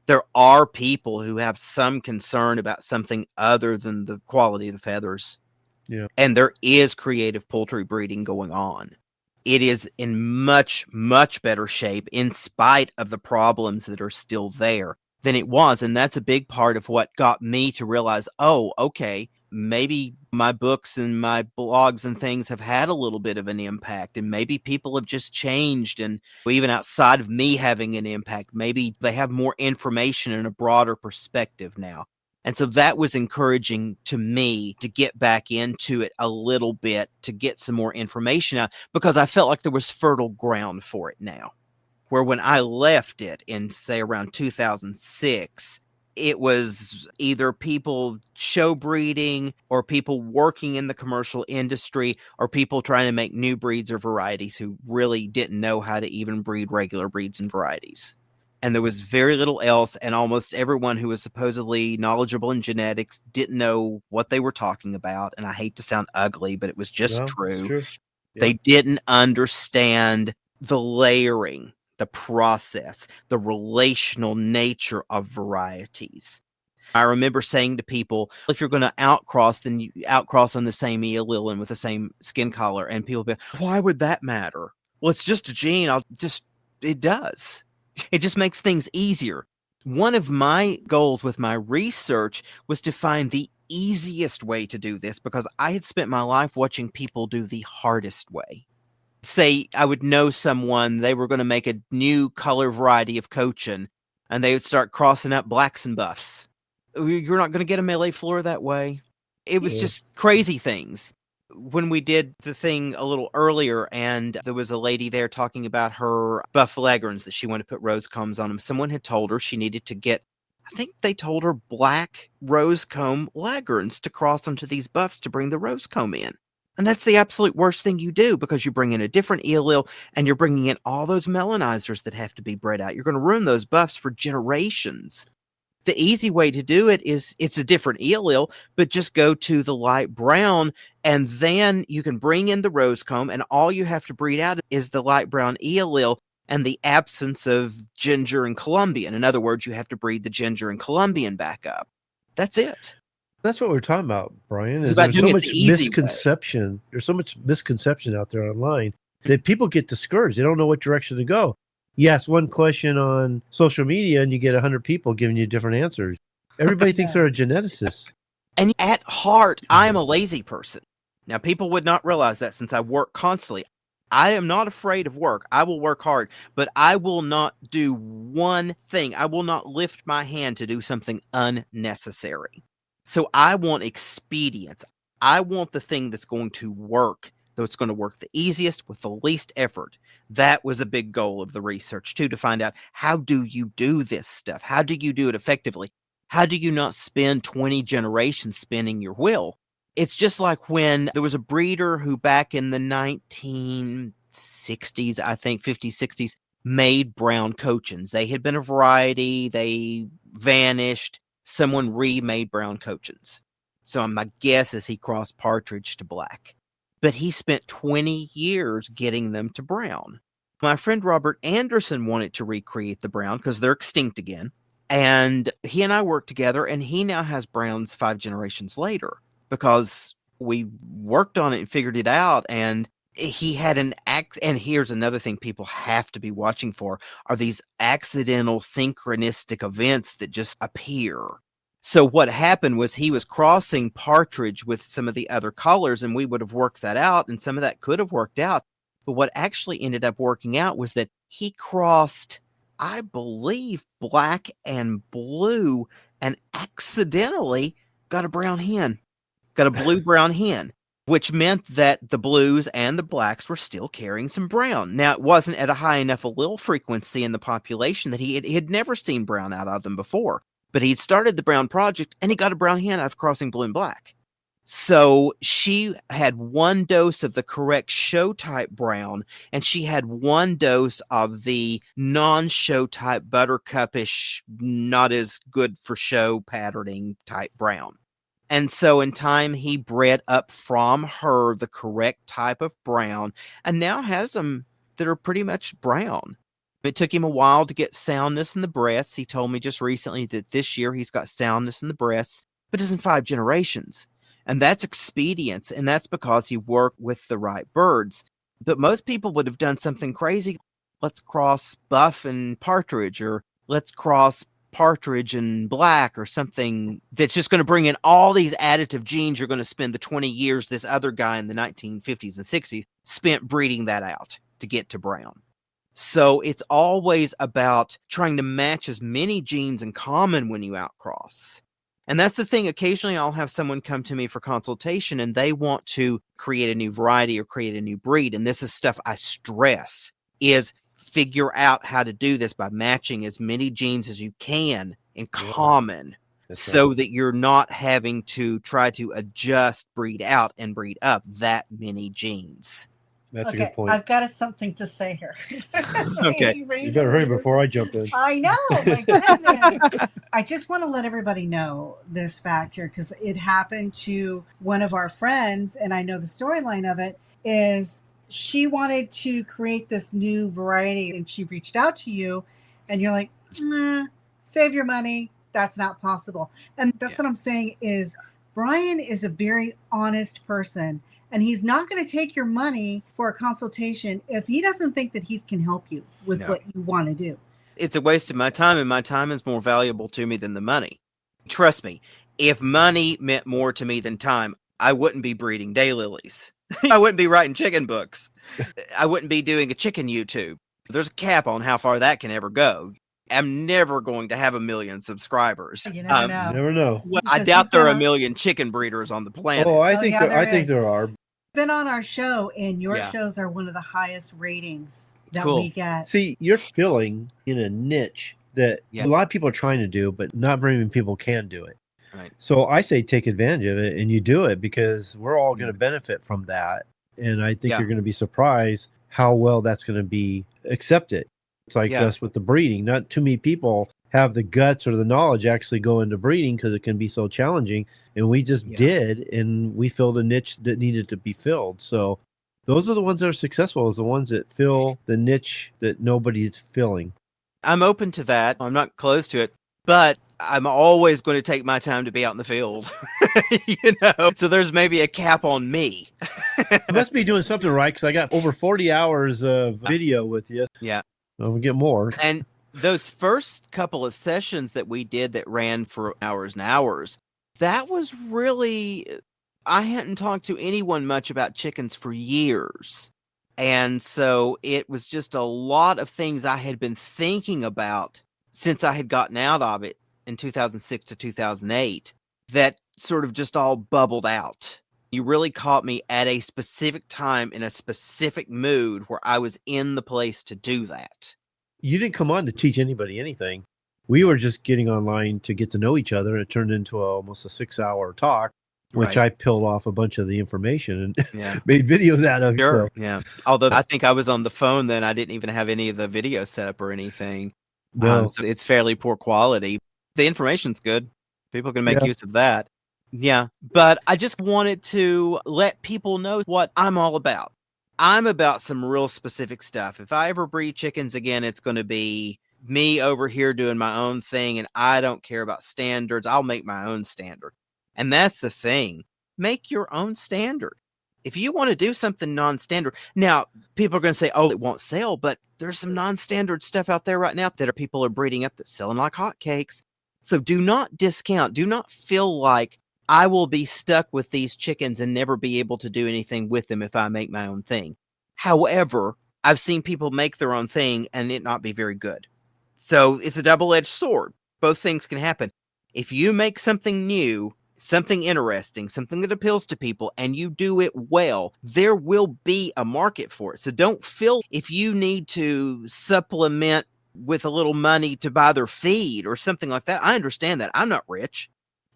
There are people who have some concern about something other than the quality of the feathers. Yeah. And there is creative poultry breeding going on. It is in much, much better shape in spite of the problems that are still there than it was. And that's a big part of what got me to realize, oh, okay, maybe my books and my blogs and things have had a little bit of an impact, and maybe people have just changed. And even outside of me having an impact, maybe they have more information and a broader perspective now. And so that was encouraging to me to get back into it a little bit, to get some more information out, because I felt like there was fertile ground for it now. Where when I left it in, say, around 2006, it was either people show breeding or people working in the commercial industry or people trying to make new breeds or varieties who really didn't know how to even breed regular breeds and varieties. And there was very little else, and almost everyone who was supposedly knowledgeable in genetics didn't know what they were talking about. And I hate to sound ugly, but it was just true. Yeah. They didn't understand the layering, the process, the relational nature of varieties. I remember saying to people, if you're going to outcross, then you outcross on the same allele and with the same skin color. And people be, why would that matter? Well, it's just a gene. It does. It just makes things easier. One of my goals with my research was to find the easiest way to do this, because I had spent my life watching people do the hardest way. Say I would know someone, they were going to make a new color variety of cochin, and they would start crossing up blacks and buffs. You're not going to get a Malay Flora that way. It was just crazy things. when we did the thing a little earlier and there was a lady there talking about her buff leghorns that she wanted to put rose combs on them, someone had told her she needed to get, I think they told her black rose comb leghorns to cross onto these buffs to bring the rose comb in. And that's the absolute worst thing you do because you bring in a different allele and you're bringing in all those melanizers that have to be bred out. You're going to ruin those buffs for generations. The easy way to do it is it's a different allele, but just go to the light brown and then you can bring in the rose comb and all you have to breed out is the light brown allele and the absence of ginger and Colombian. In other words, you have to breed the ginger and Colombian back up. That's it. That's what we're talking about, Brian. It's about There's doing so it much the easy way. misconception. There's so much misconception out there online that people get discouraged. They don't know what direction to go. You ask one question on social media and you get 100 people giving you different answers. Everybody thinks they're a geneticist. And at heart, I am a lazy person. Now, people would not realize that since I work constantly. I am not afraid of work. I will work hard, but I will not do one thing. I will not lift my hand to do something unnecessary. So I want expedience. I want the thing that's going to work, though it's going to work the easiest with the least effort. That was a big goal of the research, too, to find out how do you do this stuff? How do you do it effectively? How do you not spend 20 generations spinning your wheel? It's just like when there was a breeder who back in the 1960s, I think 50s, 60s, made brown Cochins. They had been a variety. They vanished. Someone remade brown Cochins. So my guess is he crossed partridge to black. But he spent 20 years getting them to brown. My friend Robert Anderson wanted to recreate the brown because they're extinct again. And he and I worked together, and he now has browns 5 generations later because we worked on it and figured it out. And he had and here's another thing people have to be watching for are these accidental synchronistic events that just appear. So what happened was he was crossing partridge with some of the other colors, and we would have worked that out, and some of that could have worked out. But what actually ended up working out was that he crossed, I believe, black and blue, and accidentally got a brown hen, got a blue-brown hen, which meant that the blues and the blacks were still carrying some brown. Now, it wasn't at a high enough allele frequency in the population that he had never seen brown out of them before. But he'd started the brown project, and he got a brown hen out of crossing blue and black. So she had 1 dose of the correct show type brown, and she had 1 dose of the non-show type buttercupish, not as good for show patterning type brown. And so in time, he bred up from her the correct type of brown, and now has them that are pretty much brown. It took him a while to get soundness in the breasts. He told me just recently that this year he's got soundness in the breasts, but it's in 5 generations. And that's expedience, and that's because he worked with the right birds. But most people would have done something crazy. Let's cross buff and partridge, or let's cross partridge and black, or something that's just going to bring in all these additive genes. You're going to spend the 20 years this other guy in the 1950s and 60s spent breeding that out to get to brown. So it's always about trying to match as many genes in common when you outcross. And that's the thing. Occasionally I'll have someone come to me for consultation and they want to create a new variety or create a new breed. And this is stuff I stress is figure out how to do this by matching as many genes as you can in common. So that you're not having to try to adjust, breed out, and breed up that many genes. That's a good point. I've got something to say here. Okay. You better hurry before I jump in. I know. My goodness. I just want to let everybody know this fact here because it happened to one of our friends, and I know the storyline of it is she wanted to create this new variety, and she reached out to you, and you're like, save your money. That's not possible. And that's what I'm saying is Brian is a very honest person. And he's not going to take your money for a consultation if he doesn't think that he can help you with what you want to do. It's a waste of my time, and my time is more valuable to me than the money. Trust me, if money meant more to me than time, I wouldn't be breeding daylilies. I wouldn't be writing chicken books. I wouldn't be doing a chicken YouTube. There's a cap on how far that can ever go. I'm never going to have 1 million subscribers. You never know. You never know. Well, I doubt there are 1 million chicken breeders on the planet. Oh, I think there are. Been on our show, and your Yeah. shows are one of the highest ratings that Cool. we get. See, you're filling in a niche that Yeah. a lot of people are trying to do, but not very many people can do it. Right. So I say take advantage of it and you do it, because we're all going to benefit from that. And I think Yeah. you're going to be surprised how well that's going to be accepted. It's like Yeah. us with the breeding. Not too many people have the guts or the knowledge actually go into breeding because it can be so challenging. And we just did, and we filled a niche that needed to be filled. So those are the ones that are successful, is the ones that fill the niche that nobody's filling. I'm open to that. I'm not close to it, but I'm always going to take my time to be out in the field. So there's maybe a cap on me. I must be doing something right, because I got over 40 hours of video with you. Yeah. I'll get more. And those first couple of sessions that we did that ran for hours and hours, that was really, I hadn't talked to anyone much about chickens for years. And so it was just a lot of things I had been thinking about since I had gotten out of it in 2006 to 2008 that sort of just all bubbled out. You really caught me at a specific time in a specific mood where I was in the place to do that. You didn't come on to teach anybody anything. We were just getting online to get to know each other. It turned into almost a 6-hour talk, which I peeled off a bunch of the information and made videos out of. Sure. So. Yeah. Although I think I was on the phone then, I didn't even have any of the video set up or anything. No. So it's fairly poor quality. The information's good. People can make use of that. Yeah. But I just wanted to let people know what I'm all about. I'm about some real specific stuff. If I ever breed chickens again, it's going to be me over here doing my own thing, and I don't care about standards. I'll make my own standard. And that's the thing. Make your own standard. If you want to do something non-standard, now people are going to say, oh, it won't sell, but there's some non-standard stuff out there right now that people are breeding up that's selling like hotcakes. So do not discount. Do not feel like I will be stuck with these chickens and never be able to do anything with them if I make my own thing. However, I've seen people make their own thing and it not be very good. So it's a double-edged sword. Both things can happen. If you make something new, something interesting, something that appeals to people, and you do it well, there will be a market for it. So don't feel if you need to supplement with a little money to buy their feed or something like that. I understand that. I'm not rich.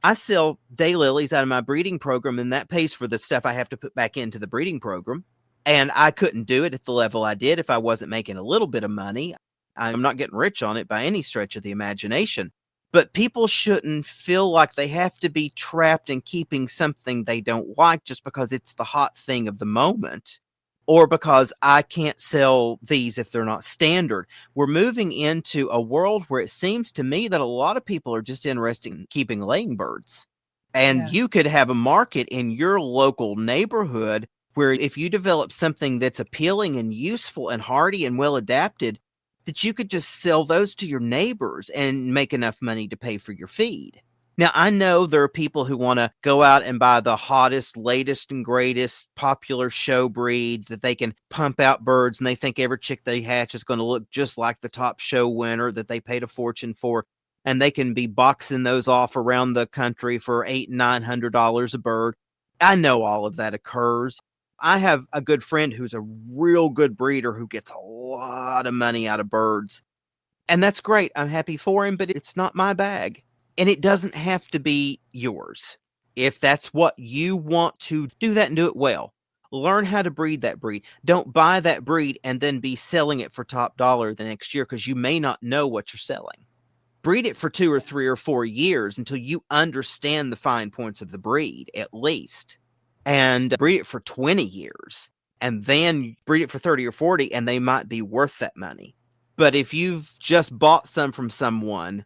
I sell daylilies out of my breeding program, and that pays for the stuff I have to put back into the breeding program. And I couldn't do it at the level I did if I wasn't making a little bit of money. I'm not getting rich on it by any stretch of the imagination. But people shouldn't feel like they have to be trapped in keeping something they don't like just because it's the hot thing of the moment, or because I can't sell these if they're not standard. We're moving into a world where it seems to me that a lot of people are just interested in keeping laying birds. And you could have a market in your local neighborhood where if you develop something that's appealing and useful and hardy and well adapted, that you could just sell those to your neighbors and make enough money to pay for your feed. Now, I know there are people who want to go out and buy the hottest, latest, and greatest popular show breed that they can pump out birds, and they think every chick they hatch is going to look just like the top show winner that they paid a fortune for, and they can be boxing those off around the country for $800 and $900 a bird. I know all of that occurs. I have a good friend who's a real good breeder who gets a lot of money out of birds. And that's great. I'm happy for him, but it's not my bag. And it doesn't have to be yours. If that's what you want to do, that and do it well. Learn how to breed that breed. Don't buy that breed and then be selling it for top dollar the next year, because you may not know what you're selling. Breed it for 2 or 3 or 4 years until you understand the fine points of the breed, at least. And breed it for 20 years, and then breed it for 30 or 40, and they might be worth that money. But if you've just bought some from someone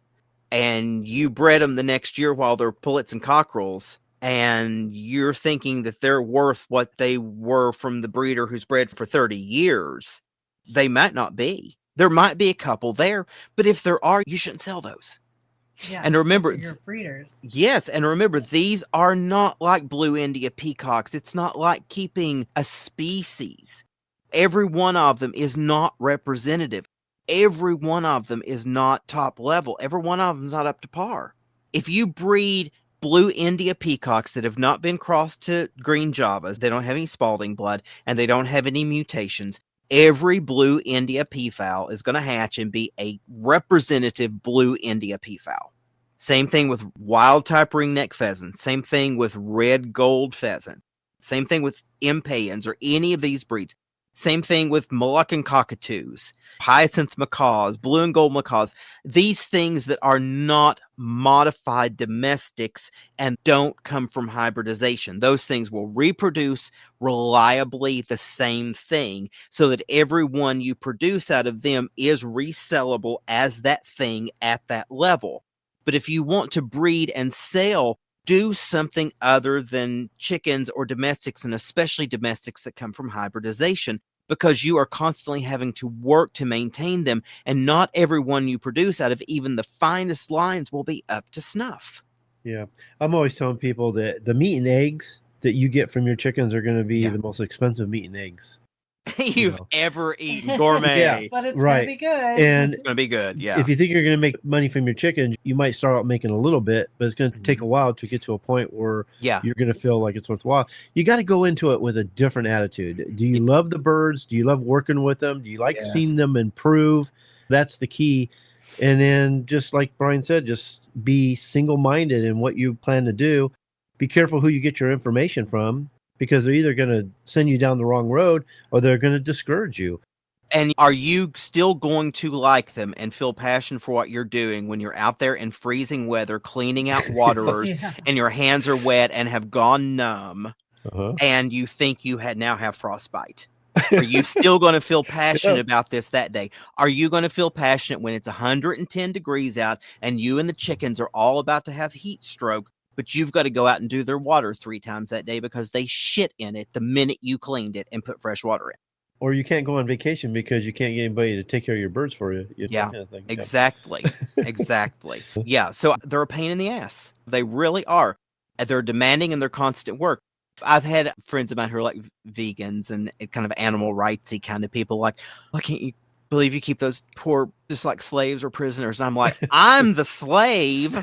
and you bred them the next year while they're pullets and cockerels, and you're thinking that they're worth what they were from the breeder who's bred for 30 years, they might not be. There might be a couple there, but if there are, you shouldn't sell those. Yeah, and remember, your breeders. Yes, and remember, these are not like blue India peacocks. It's not like keeping a species. Every one of them is not representative. Every one of them is not top level. Every one of them is not up to par. If you breed blue India peacocks that have not been crossed to green Javas, they don't have any Spalding blood, and they don't have any mutations, every blue India peafowl is going to hatch and be a representative blue India peafowl. Same thing with wild type ringneck pheasant. Same thing with red gold pheasant. Same thing with impeyans or any of these breeds. Same thing with Moluccan cockatoos, hyacinth macaws, blue and gold macaws. These things that are not modified domestics and don't come from hybridization. Those things will reproduce reliably the same thing so that every one you produce out of them is resellable as that thing at that level. But if you want to breed and sell, do something other than chickens or domestics, and especially domestics that come from hybridization, because you are constantly having to work to maintain them, and not every one you produce out of even the finest lines will be up to snuff. Yeah. I'm always telling people that the meat and eggs that you get from your chickens are going to be the most expensive meat and eggs you've ever eaten. Gourmet. Yeah, But it's right. going to be good. And It's going to be good, yeah. if you think you're going to make money from your chickens, you might start out making a little bit, but it's going to take a while to get to a point where you're going to feel like it's worthwhile. You got to go into it with a different attitude. Do you love the birds? Do you love working with them? Do you like seeing them improve? That's the key. And then, just like Brian said, just be single-minded in what you plan to do. Be careful who you get your information from, because they're either going to send you down the wrong road or they're going to discourage you. And are you still going to like them and feel passion for what you're doing when you're out there in freezing weather cleaning out waterers and your hands are wet and have gone numb and you think you now have frostbite? Are you still going to feel passionate about this that day? Are you going to feel passionate when it's 110 degrees out and you and the chickens are all about to have heat stroke, but you've got to go out and do their water 3 times that day because they shit in it the minute you cleaned it and put fresh water in? Or you can't go on vacation because you can't get anybody to take care of your birds for you. Exactly. Exactly. Yeah. So they're a pain in the ass. They really are. They're demanding and they're constant work. I've had friends of mine who are like vegans and kind of animal rightsy kind of people like, why can't you believe you keep those poor, just like slaves or prisoners? And I'm like, I'm the slave.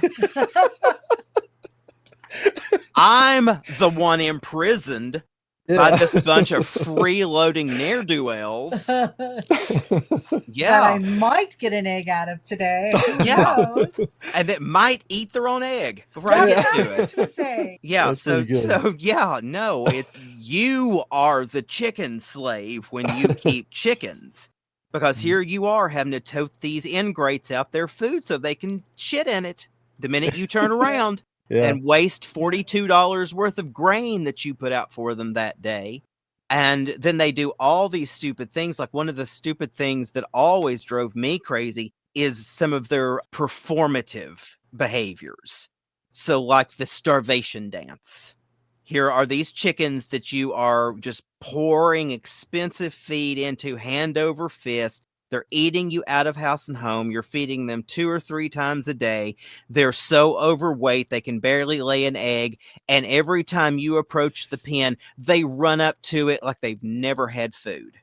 I'm the one imprisoned by this bunch of freeloading ne'er-do-wells. That I might get an egg out of today. And that might eat their own egg before I get to it. You are the chicken slave when you keep chickens. Because here you are having to tote these ingrates out their food so they can shit in it the minute you turn around. And waste $42 worth of grain that you put out for them that day. And then they do all these stupid things. Like one of the stupid things that always drove me crazy is some of their performative behaviors. So like the starvation dance. Here are these chickens that you are just pouring expensive feed into hand over fist. They're eating you out of house and home. You're feeding them 2 or 3 times a day. They're so overweight, they can barely lay an egg. And every time you approach the pen, they run up to it like they've never had food.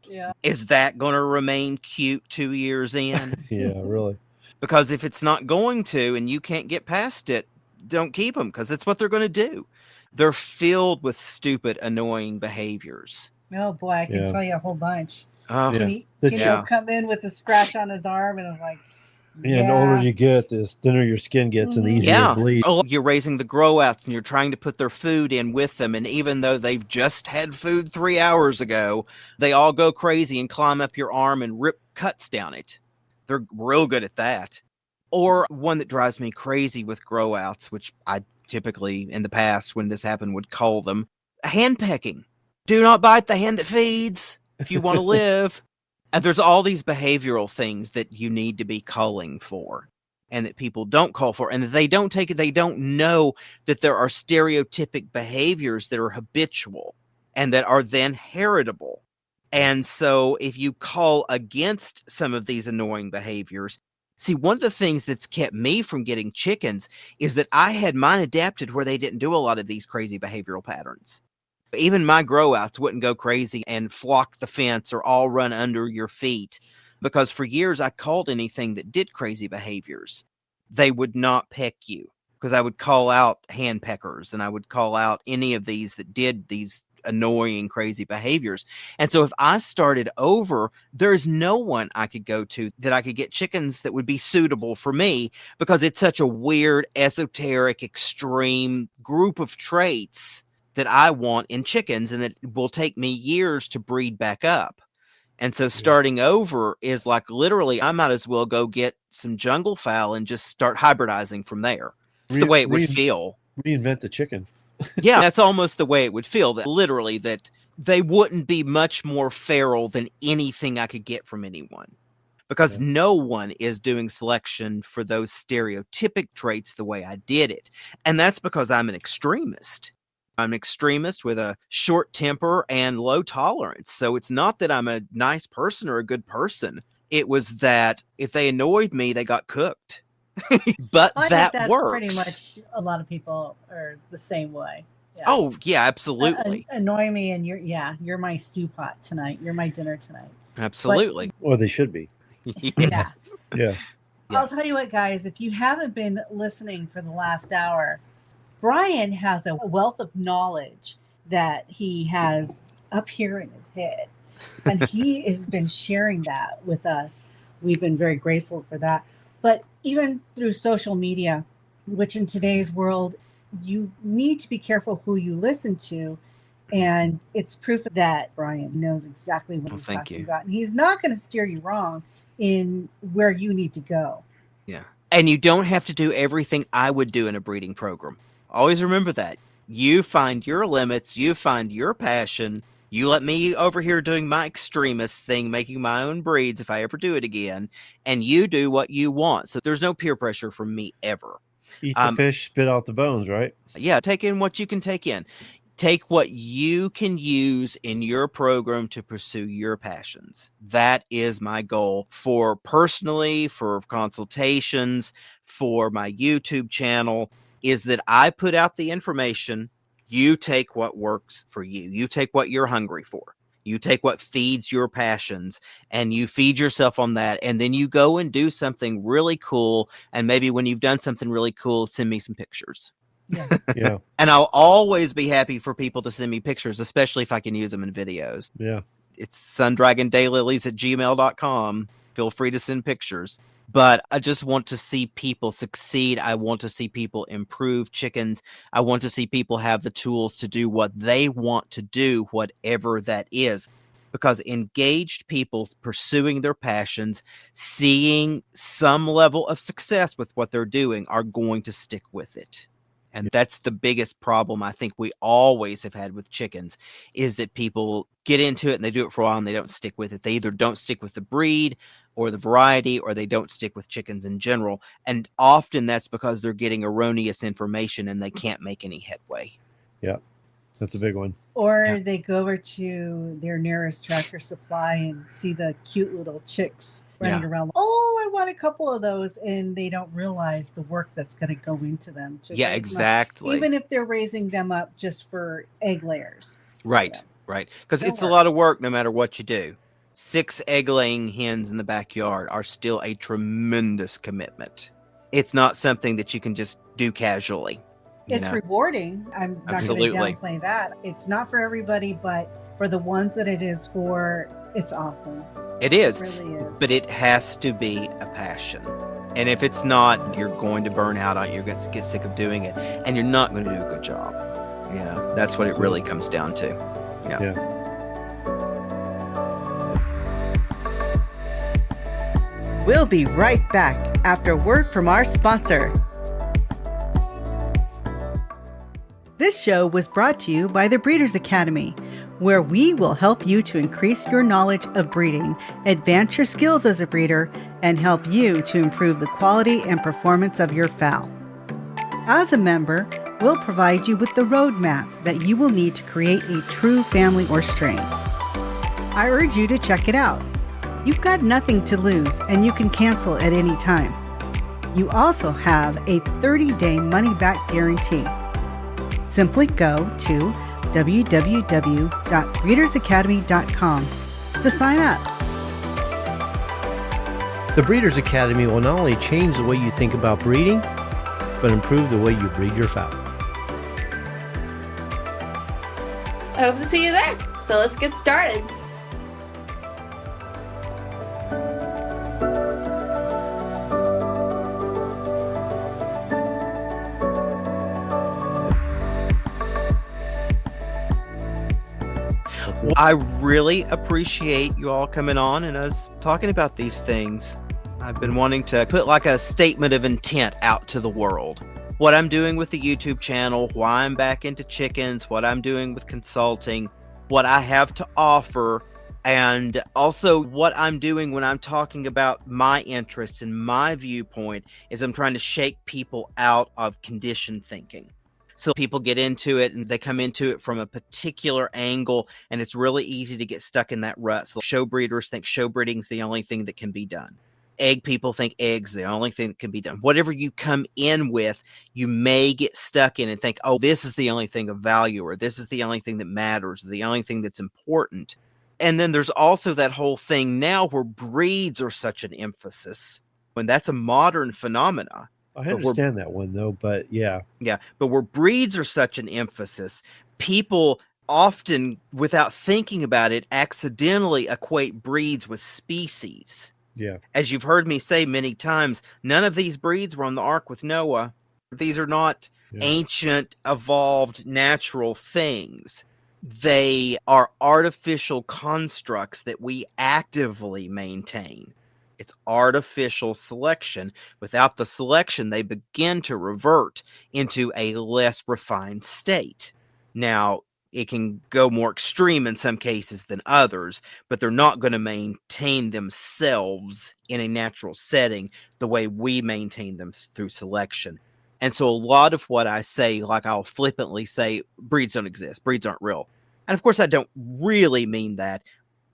Yeah. Is that going to remain cute 2 years in? Yeah, really. Because if it's not going to, and you can't get past it, don't keep them, because it's what they're going to do. They're filled with stupid, annoying behaviors. Oh, boy, I can tell you a whole bunch. Can he'll come in with a scratch on his arm, and I'm like, and the older you get, the thinner your skin gets and the easier it bleeds. Oh, you're raising the grow-outs and you're trying to put their food in with them. And even though they've just had food 3 hours ago, they all go crazy and climb up your arm and rip cuts down it. They're real good at that. Or one that drives me crazy with grow-outs, which I typically, in the past, when this happened, would call them hand pecking. Do not bite the hand that feeds if you want to live. And there's all these behavioral things that you need to be culling for and that people don't call for. And they don't take it. They don't know that there are stereotypic behaviors that are habitual and that are then heritable. And so if you call against some of these annoying behaviors, see, one of the things that's kept me from getting chickens is that I had mine adapted where they didn't do a lot of these crazy behavioral patterns. Even my grow-outs wouldn't go crazy and flock the fence or all run under your feet, because for years I called anything that did crazy behaviors. They would not peck you because I would call out hand peckers and I would call out any of these that did these annoying, crazy behaviors. And so if I started over, there's no one I could go to that I could get chickens that would be suitable for me, because it's such a weird, esoteric, extreme group of traits that I want in chickens and that will take me years to breed back up. And so starting over is like, literally, I might as well go get some jungle fowl and just start hybridizing from there. It's the way it would feel. Reinvent the chicken. Yeah, that's almost the way it would feel, that literally that they wouldn't be much more feral than anything I could get from anyone, because no one is doing selection for those stereotypic traits the way I did it. And that's because I'm an extremist. I'm an extremist with a short temper and low tolerance. So it's not that I'm a nice person or a good person. It was that if they annoyed me, they got cooked. But I that think that's works. pretty much a lot of people are the same way. Yeah. Oh, yeah, absolutely. Annoy me and you're my stew pot tonight. You're my dinner tonight. Absolutely. Or they should be. Yes. Yeah. I'll tell you what, guys, if you haven't been listening for the last hour, Brian has a wealth of knowledge that he has up here in his head. And he has been sharing that with us. We've been very grateful for that. But even through social media, which in today's world, you need to be careful who you listen to. And it's proof that Brian knows exactly what he's talking about. And he's not going to steer you wrong in where you need to go. Yeah. And you don't have to do everything I would do in a breeding program. Always remember that. You find your limits. You find your passion. You let me over here doing my extremist thing, making my own breeds if I ever do it again, and you do what you want. So there's no peer pressure from me ever. Eat the fish, spit out the bones, right? Yeah, take in what you can take in. Take what you can use in your program to pursue your passions. That is my goal for personally, for consultations, for my YouTube channel, is that I put out the information. You take what works for you. You take what you're hungry for. You take what feeds your passions and you feed yourself on that. And then you go and do something really cool. And maybe when you've done something really cool, send me some pictures. Yeah. And I'll always be happy for people to send me pictures, especially if I can use them in videos. Yeah. It's sundragondaylilies@gmail.com. Feel free to send pictures. But I just want to see people succeed. I want to see people improve chickens. I want to see people have the tools to do what they want to do, whatever that is. Because engaged people pursuing their passions, seeing some level of success with what they're doing, are going to stick with it. And that's the biggest problem I think we always have had with chickens, is that people get into it and they do it for a while and they don't stick with it. They either don't stick with the breed or the variety, or they don't stick with chickens in general. And often that's because they're getting erroneous information and they can't make any headway. Yeah, that's a big one. Or they go over to their nearest Tractor Supply and see the cute little chicks running around. Oh, I want a couple of those. And they don't realize the work that's going to go into them. Yeah, exactly. Even if they're raising them up just for egg layers. Right, right. Because it's a lot of work no matter what you do. 6 egg-laying hens in the backyard are still a tremendous commitment. It's not something that you can just do casually. It's rewarding. I'm not going to downplay that. It's not for everybody, but for the ones that it is for, it's awesome. It is. It really is. But it has to be a passion. And if it's not, you're going to burn out on it. You're going to get sick of doing it. And you're not going to do a good job. You know, that's what it really comes down to. Yeah. We'll be right back after a word from our sponsor. This show was brought to you by the Breeders Academy, where we will help you to increase your knowledge of breeding, advance your skills as a breeder, and help you to improve the quality and performance of your fowl. As a member, we'll provide you with the roadmap that you will need to create a true family or strain. I urge you to check it out. You've got nothing to lose, and you can cancel at any time. You also have a 30-day money-back guarantee. Simply go to www.breedersacademy.com to sign up. The Breeders Academy will not only change the way you think about breeding, but improve the way you breed your fowl. I hope to see you there. So let's get started. I really appreciate you all coming on and us talking about these things. I've been wanting to put like a statement of intent out to the world. What I'm doing with the YouTube channel, why I'm back into chickens, what I'm doing with consulting, what I have to offer, and also what I'm doing when I'm talking about my interests and my viewpoint is I'm trying to shake people out of conditioned thinking. So people get into it and they come into it from a particular angle, and it's really easy to get stuck in that rut. So show breeders think show breeding's the only thing that can be done. Egg people think eggs the only thing that can be done. Whatever you come in with, you may get stuck in and think, oh, this is the only thing of value, or this is the only thing that matters, or the only thing that's important. And then there's also that whole thing now where breeds are such an emphasis, when that's a modern phenomena. I understand that one, though, but yeah. Yeah, but where breeds are such an emphasis, people often, without thinking about it, accidentally equate breeds with species. Yeah. As you've heard me say many times, none of these breeds were on the ark with Noah. These are not ancient, evolved, natural things. They are artificial constructs that we actively maintain. It's artificial selection. Without the selection, they begin to revert into a less refined state. Now, it can go more extreme in some cases than others, but they're not going to maintain themselves in a natural setting the way we maintain them through selection. And so a lot of what I say, like I'll flippantly say, breeds don't exist, breeds aren't real. And of course, I don't really mean that,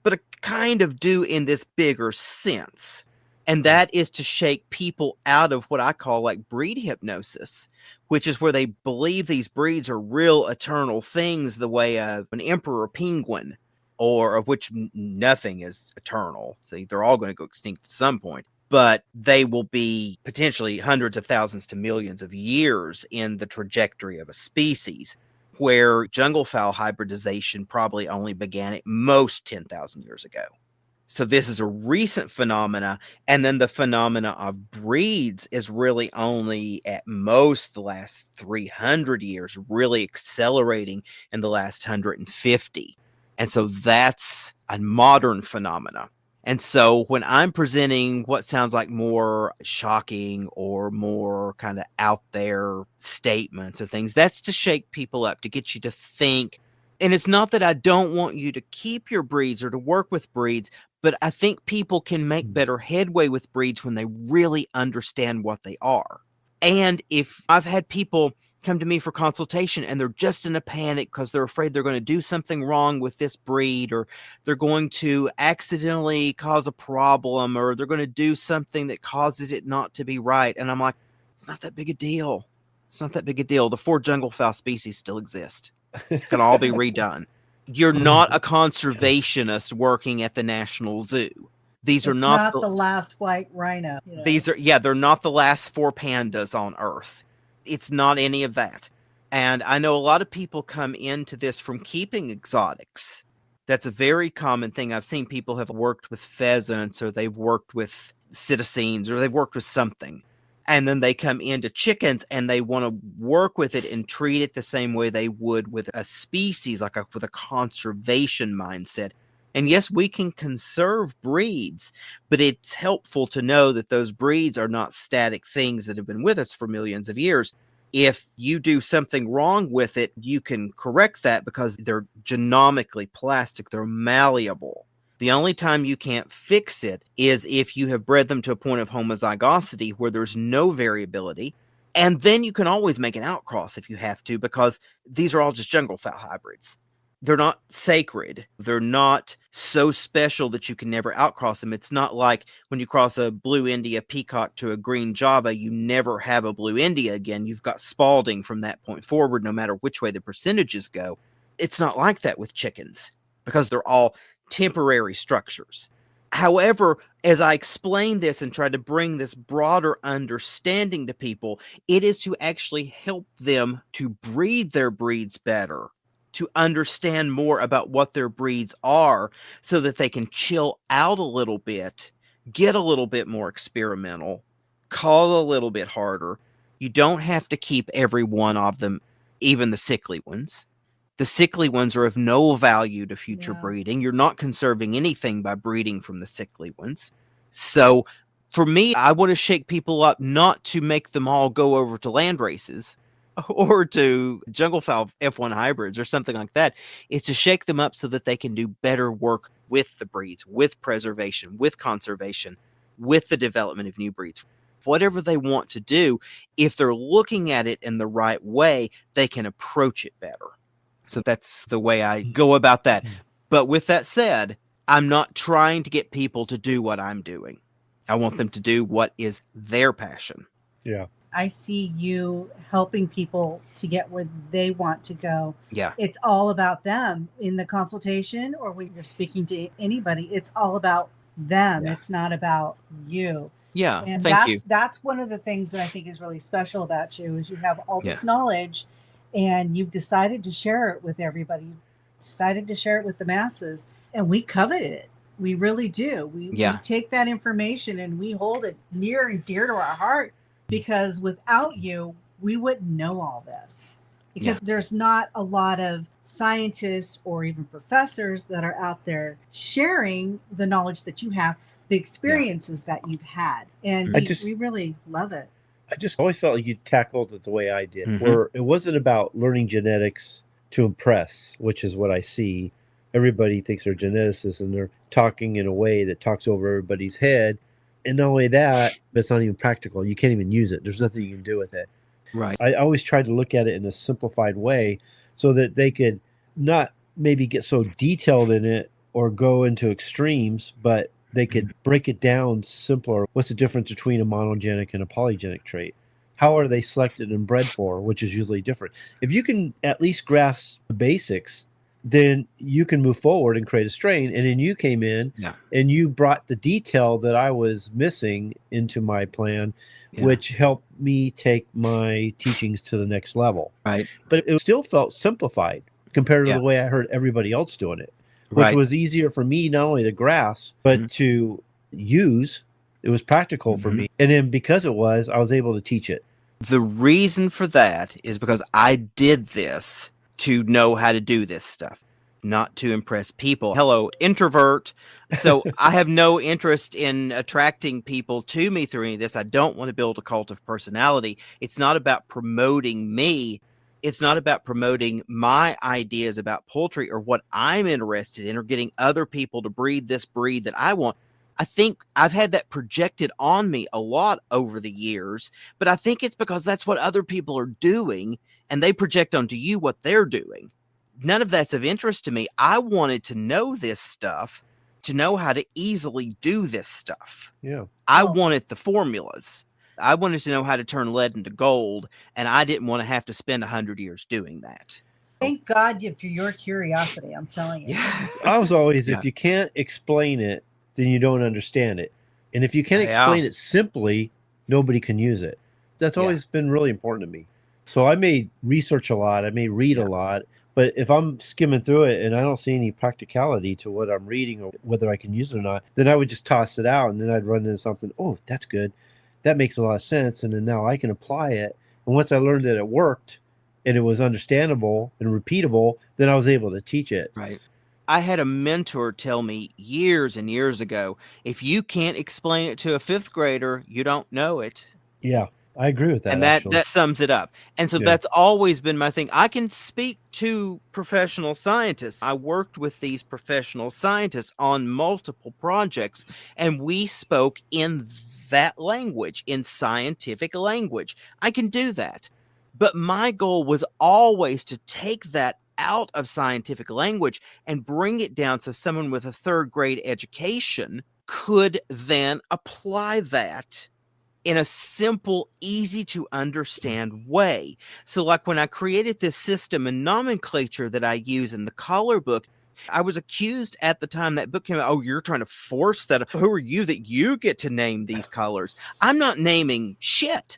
but I kind of do in this bigger sense. And that is to shake people out of what I call like breed hypnosis, which is where they believe these breeds are real eternal things, the way of an emperor penguin, or of which nothing is eternal. See, they're all going to go extinct at some point, but they will be potentially hundreds of thousands to millions of years in the trajectory of a species, where jungle fowl hybridization probably only began at most 10,000 years ago. So this is a recent phenomena, and then the phenomena of breeds is really only at most the last 300 years, really accelerating in the last 150. And so that's a modern phenomena. And so when I'm presenting what sounds like more shocking or more kind of out there statements or things, that's to shake people up, to get you to think. And it's not that I don't want you to keep your breeds or to work with breeds, but I think people can make better headway with breeds when they really understand what they are. And if I've had people come to me for consultation and they're just in a panic because they're afraid they're going to do something wrong with this breed, or they're going to accidentally cause a problem, or they're going to do something that causes it not to be right. And I'm like, it's not that big a deal. It's not that big a deal. The 4 jungle fowl species still exist. It can all be redone. You're not a conservationist working at the National Zoo. These are not the last white rhino. These are, they're not the last 4 pandas on Earth. It's not any of that. And I know a lot of people come into this from keeping exotics. That's a very common thing. I've seen people have worked with pheasants, or they've worked with cetaceans, or they've worked with something. And then they come into chickens and they want to work with it and treat it the same way they would with a species, like with a conservation mindset. And yes, we can conserve breeds, but it's helpful to know that those breeds are not static things that have been with us for millions of years. If you do something wrong with it, you can correct that because they're genomically plastic, they're malleable. The only time you can't fix it is if you have bred them to a point of homozygosity where there's no variability. And then you can always make an outcross if you have to, because these are all just jungle fowl hybrids. They're not sacred. They're not so special that you can never outcross them. It's not like when you cross a blue India peacock to a green Java, you never have a blue India again. You've got Spalding from that point forward, no matter which way the percentages go. It's not like that with chickens because they're all temporary structures. However, as I explain this and try to bring this broader understanding to people, it is to actually help them to breed their breeds better, to understand more about what their breeds are so that they can chill out a little bit, get a little bit more experimental, call a little bit harder. You don't have to keep every one of them, even the sickly ones. The sickly ones are of no value to future breeding. You're not conserving anything by breeding from the sickly ones. So for me, I want to shake people up not to make them all go over to land races or to jungle fowl F1 hybrids or something like that. It's to shake them up so that they can do better work with the breeds, with preservation, with conservation, with the development of new breeds. Whatever they want to do, if they're looking at it in the right way, they can approach it better. So that's the way I go about that. But with that said, I'm not trying to get people to do what I'm doing. I want them to do what is their passion. Yeah. I see you helping people to get where they want to go. Yeah. It's all about them in the consultation or when you're speaking to anybody. It's all about them. Yeah. It's not about you. Yeah. And Thank you. that's one of the things that I think is really special about you is you have all this knowledge and you've decided to share it with everybody. You decided to share it with the masses, and we covet it. We really do. We take that information and we hold it near and dear to our heart because without you, we wouldn't know all this. Because there's not a lot of scientists or even professors that are out there sharing the knowledge that you have, the experiences that you've had. And we really love it. I just always felt like you tackled it the way I did, where it wasn't about learning genetics to impress, which is what I see. Everybody thinks they're geneticists and they're talking in a way that talks over everybody's head. And not only that, but it's not even practical. You can't even use it. There's nothing you can do with it. Right. I always tried to look at it in a simplified way so that they could not maybe get so detailed in it or go into extremes, but they could break it down simpler. What's the difference between a monogenic and a polygenic trait? How are they selected and bred for, which is usually different? If you can at least grasp the basics, then you can move forward and create a strain. And then you came in and you brought the detail that I was missing into my plan, which helped me take my teachings to the next level. Right. But it still felt simplified compared to the way I heard everybody else doing it, which was easier for me not only to grasp, but to use. It was practical for me. And then because it was, I was able to teach it. The reason for that is because I did this to know how to do this stuff, not to impress people. Hello, introvert. So I have no interest in attracting people to me through any of this. I don't want to build a cult of personality. It's not about promoting me. It's not about promoting my ideas about poultry or what I'm interested in or getting other people to breed this breed that I want. I think I've had that projected on me a lot over the years, but I think it's because that's what other people are doing and they project onto you what they're doing. None of that's of interest to me. I wanted to know this stuff, to know how to easily do this stuff. Yeah. I wanted the formulas. I wanted to know how to turn lead into gold, and I didn't want to have to spend 100 years doing that. Thank God for your curiosity, I'm telling you. I was always, if you can't explain it, then you don't understand it. And if you can't explain it simply, nobody can use it. That's always been really important to me. So I may research a lot, I may read a lot, but if I'm skimming through it and I don't see any practicality to what I'm reading or whether I can use it or not, then I would just toss it out and then I'd run into something, oh, that's good. That makes a lot of sense. And then now I can apply it. And once I learned that it worked and it was understandable and repeatable, then I was able to teach it. Right. I had a mentor tell me years and years ago, if you can't explain it to a fifth grader, you don't know it. Yeah, I agree with that. And that sums it up. And so that's always been my thing. I can speak to professional scientists. I worked with these professional scientists on multiple projects, and we spoke in that language, in scientific language. I can do that. But my goal was always to take that out of scientific language and bring it down so someone with a third grade education could then apply that in a simple, easy to understand way. So like when I created this system and nomenclature that I use in the collar book, I was accused at the time that book came out, oh, you're trying to force that. Who are you that you get to name these colors? I'm not naming shit.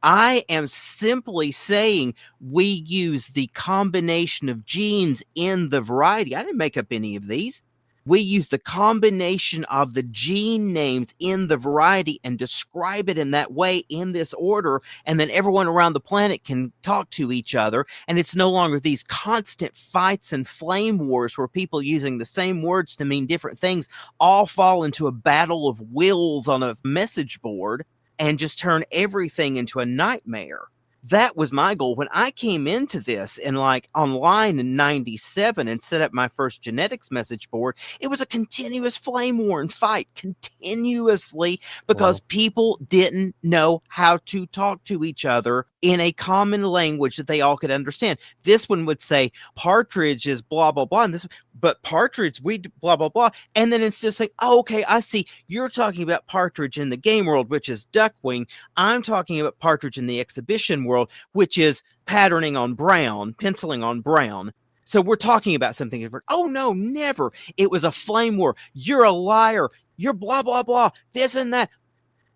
I am simply saying we use the combination of genes in the variety. I didn't make up any of these. We use the combination of the gene names in the variety and describe it in that way in this order. And then everyone around the planet can talk to each other. And it's no longer these constant fights and flame wars where people using the same words to mean different things all fall into a battle of wills on a message board and just turn everything into a nightmare. That was my goal when I came into this and like online in 97 and set up my first genetics message board. It was a continuous flame war and fight continuously because people didn't know how to talk to each other in a common language that they all could understand. This one would say partridge is blah, blah, blah. And this, but partridge, we blah, blah, blah. And then instead of saying, oh, okay, I see you're talking about partridge in the game world, which is duckwing. I'm talking about partridge in the exhibition world, which is patterning on brown, penciling on brown. So we're talking about something different. Oh, no, never. It was a flame war. You're a liar. You're blah, blah, blah, this and that.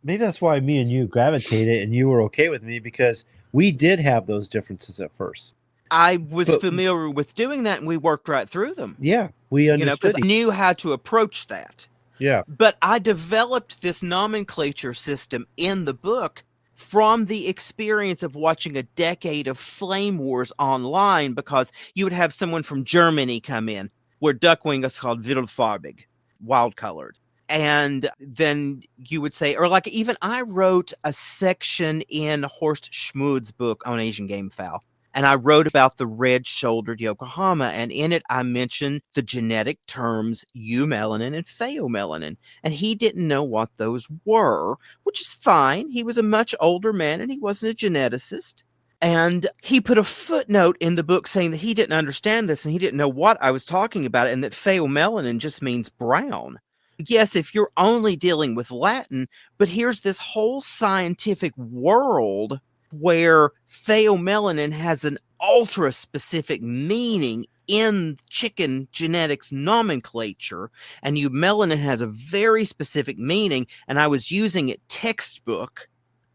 Maybe that's why me and you gravitated and you were okay with me, because we did have those differences at first. I was familiar with doing that, and we worked right through them. Yeah, we understood. Because I knew how to approach that. Yeah. But I developed this nomenclature system in the book from the experience of watching a decade of flame wars online, because you would have someone from Germany come in where duckwing is called wildfarbig, wild colored. And then you would say, or like even I wrote a section in Horst Schmud's book on Asian game fowl. And I wrote about the red-shouldered Yokohama, and in it I mentioned the genetic terms eumelanin and pheomelanin, and he didn't know what those were, which is fine. He was a much older man, and he wasn't a geneticist. And he put a footnote in the book saying that he didn't understand this, and he didn't know what I was talking about, and that pheomelanin just means brown. Yes, if you're only dealing with Latin, but here's this whole scientific world where pheomelanin has an ultra specific meaning in chicken genetics nomenclature, and eumelanin has a very specific meaning, and I was using it textbook.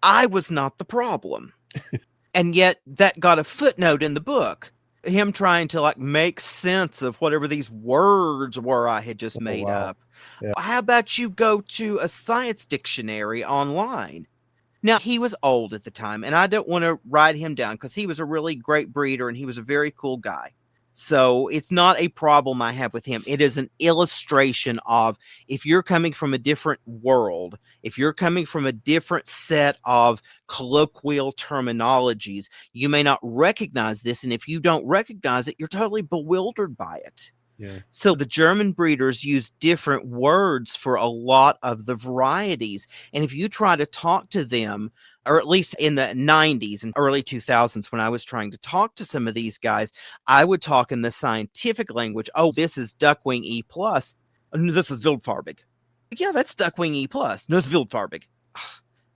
I was not the problem. And yet that got a footnote in the book, him trying to like make sense of whatever these words were I had just made up. Yeah. How about you go to a science dictionary online? Now, he was old at the time, and I don't want to write him down because he was a really great breeder and he was a very cool guy. So it's not a problem I have with him. It is an illustration of if you're coming from a different world, if you're coming from a different set of colloquial terminologies, you may not recognize this. And if you don't recognize it, you're totally bewildered by it. Yeah. So the German breeders use different words for a lot of the varieties. And if you try to talk to them, or at least in the 90s and early 2000s, when I was trying to talk to some of these guys, I would talk in the scientific language. Oh, this is duckwing E+. This is wildfarbig. Yeah, that's duckwing E+. No, it's wildfarbig.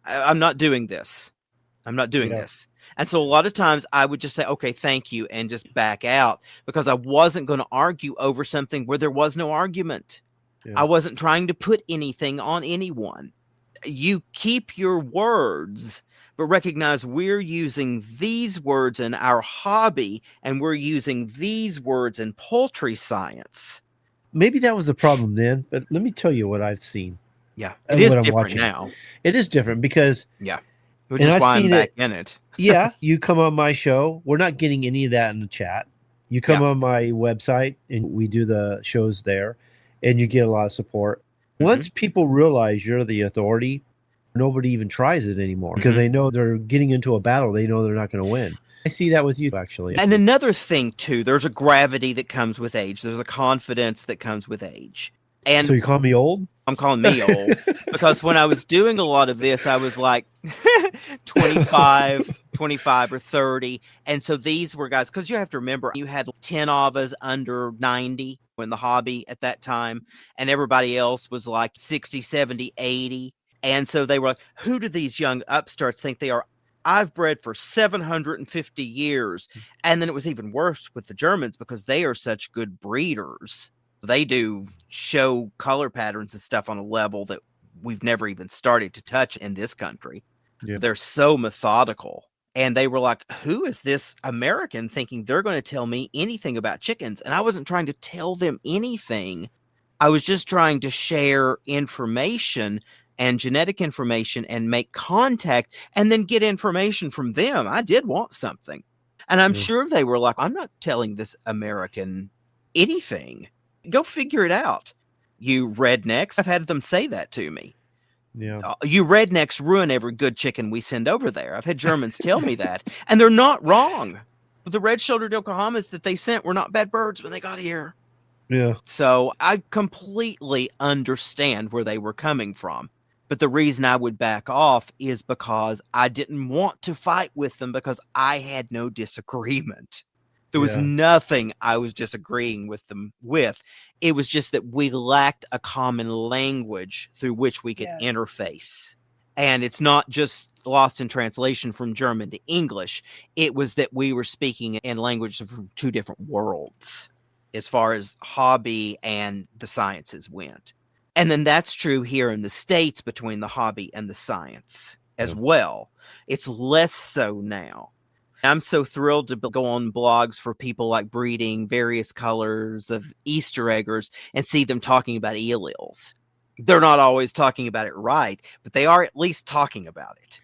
I'm not doing this. I'm not doing this. And so a lot of times I would just say, okay, thank you, and just back out, because I wasn't going to argue over something where there was no argument. Yeah. I wasn't trying to put anything on anyone. You keep your words, but recognize we're using these words in our hobby, and we're using these words in poultry science. Maybe that was the problem then, but let me tell you what I've seen. Yeah, it is different now. It is different because... Yeah. Which is why I'm back in it. Yeah, you come on my show. We're not getting any of that in the chat. You come on my website, and we do the shows there, and you get a lot of support. Once people realize you're the authority, nobody even tries it anymore because they know they're getting into a battle. They know they're not going to win. I see that with you, actually. And another thing, too, there's a gravity that comes with age. There's a confidence that comes with age. And so you call me old? I'm calling me old because when I was doing a lot of this, I was like 25 or 30. And so these were guys, because you have to remember, you had 10 of us under 90 in the hobby at that time. And everybody else was like 60, 70, 80. And so they were like, who do these young upstarts think they are? I've bred for 750 years. And then it was even worse with the Germans because they are such good breeders. They do show color patterns and stuff on a level that we've never even started to touch in this country. Yeah. They're so methodical. And they were like, who is this American thinking they're going to tell me anything about chickens? And I wasn't trying to tell them anything. I was just trying to share information and genetic information and make contact and then get information from them. I did want something. And I'm sure they were like, I'm not telling this American anything. Go figure it out. You rednecks. I've had them say that to me. Yeah. You rednecks ruin every good chicken we send over there. I've had Germans tell me that, and they're not wrong. The red-shouldered Yokohamas that they sent were not bad birds when they got here. Yeah. So I completely understand where they were coming from. But the reason I would back off is because I didn't want to fight with them because I had no disagreement. There was nothing I was disagreeing with them with. It was just that we lacked a common language through which we could interface. And it's not just lost in translation from German to English. It was that we were speaking in language from two different worlds as far as hobby and the sciences went. And then that's true here in the States between the hobby and the science as well. It's less so now. I'm so thrilled to go on blogs for people like breeding various colors of Easter eggers and see them talking about alleles. They're not always talking about it right, but they are at least talking about it.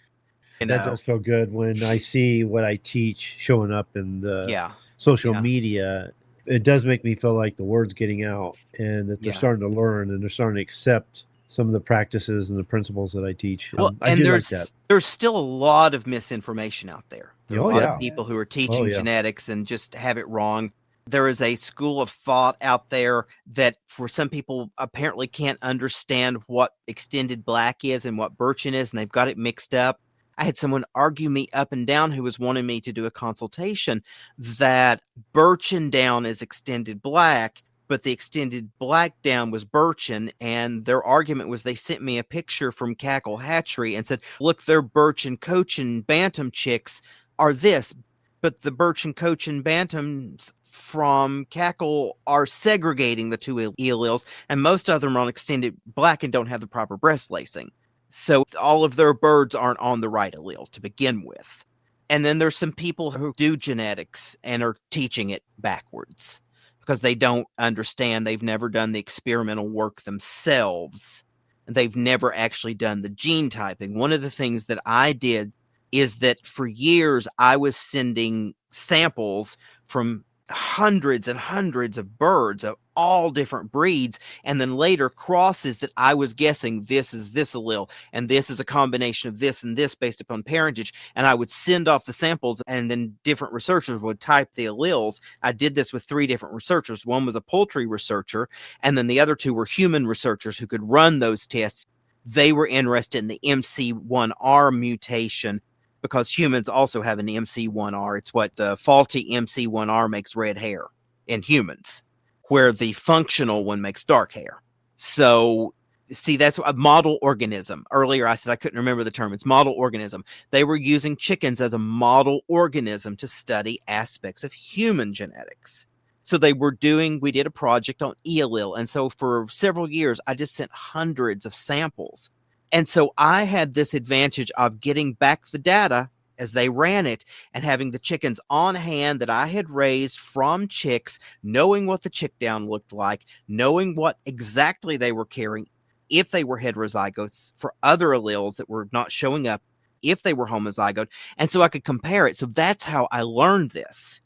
That does feel good when I see what I teach showing up in the social media. It does make me feel like the word's getting out and that they're starting to learn and they're starting to accept some of the practices and the principles that I teach. Well, I do like that. There's still a lot of misinformation out there. There are a lot of people who are teaching genetics and just have it wrong. There is a school of thought out there that for some people apparently can't understand what extended black is and what birchin is, and they've got it mixed up. I had someone argue me up and down who was wanting me to do a consultation that birchin down is extended black, but the extended black down was birchin, and their argument was they sent me a picture from Cackle Hatchery and said, look, their birchin Cochin Bantam chicks are this, but the birchin Cochin Bantams from Cackle are segregating the two alleles, and most of them are on extended black and don't have the proper breast lacing. So all of their birds aren't on the right allele to begin with. And then there's some people who do genetics and are teaching it backwards because they don't understand. They've never done the experimental work themselves. They've never actually done the gene typing. One of the things that I did is that for years I was sending samples from hundreds and hundreds of birds of all different breeds, and then later crosses that I was guessing this is this allele, and this is a combination of this and this based upon parentage, and I would send off the samples, and then different researchers would type the alleles. I did this with 3 different researchers. One was a poultry researcher, and then the other 2 were human researchers who could run those tests. They were interested in the MC1R mutation, because humans also have an MC1R. It's what the faulty MC1R makes red hair in humans, where the functional one makes dark hair. So, see, that's a model organism. Earlier I said I couldn't remember the term. It's model organism. They were using chickens as a model organism to study aspects of human genetics. So we did a project on E allele. And so for several years, I just sent hundreds of samples. And so I had this advantage of getting back the data as they ran it and having the chickens on hand that I had raised from chicks, knowing what the chick down looked like, knowing what exactly they were carrying, if they were heterozygotes for other alleles that were not showing up, if they were homozygote. And so I could compare it. So that's how I learned this.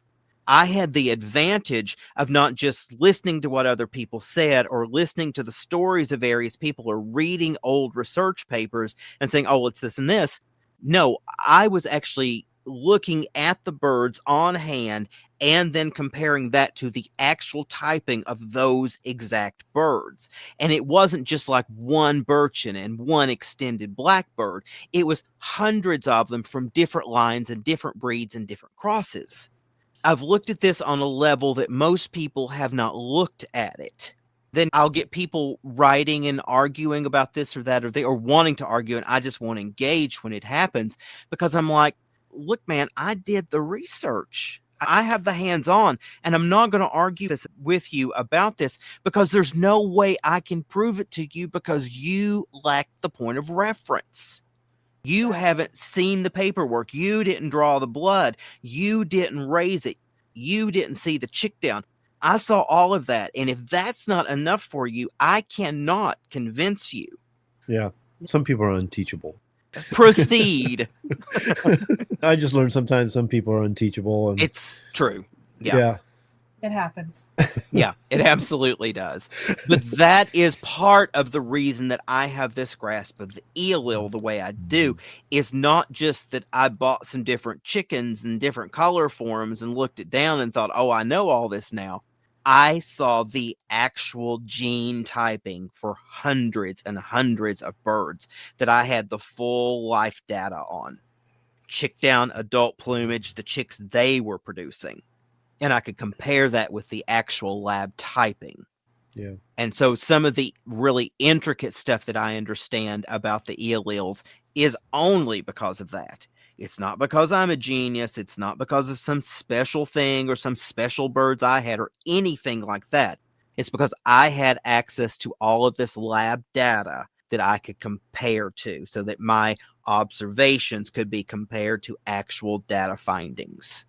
I had the advantage of not just listening to what other people said or listening to the stories of various people or reading old research papers and saying, oh, it's this and this. No, I was actually looking at the birds on hand and then comparing that to the actual typing of those exact birds. And it wasn't just like one birchin and one extended blackbird. It was hundreds of them from different lines and different breeds and different crosses. I've looked at this on a level that most people have not looked at it. Then I'll get people writing and arguing about this or that, or wanting to argue, and I just won't engage when it happens because I'm like, look, man, I did the research. I have the hands-on, and I'm not going to argue this with you about this because there's no way I can prove it to you because you lack the point of reference. You haven't seen the paperwork. You didn't draw the blood. You didn't raise it. You didn't see the chick down. I saw all of that. And if that's not enough for you, I cannot convince you. Yeah. Some people are unteachable. Proceed. I just learned sometimes some people are unteachable. And It's true. Yeah. It happens. Yeah, it absolutely does. But that is part of the reason that I have this grasp of the allele the way I do, is not just that I bought some different chickens in different color forms and looked it down and thought, oh, I know all this now. I saw the actual gene typing for hundreds and hundreds of birds that I had the full life data on. Chick down, adult plumage, the chicks they were producing. And I could compare that with the actual lab typing. Yeah. And so some of the really intricate stuff that I understand about the alleles is only because of that. It's not because I'm a genius. It's not because of some special thing or some special birds I had or anything like that. It's because I had access to all of this lab data that I could compare to so that my observations could be compared to actual data findings.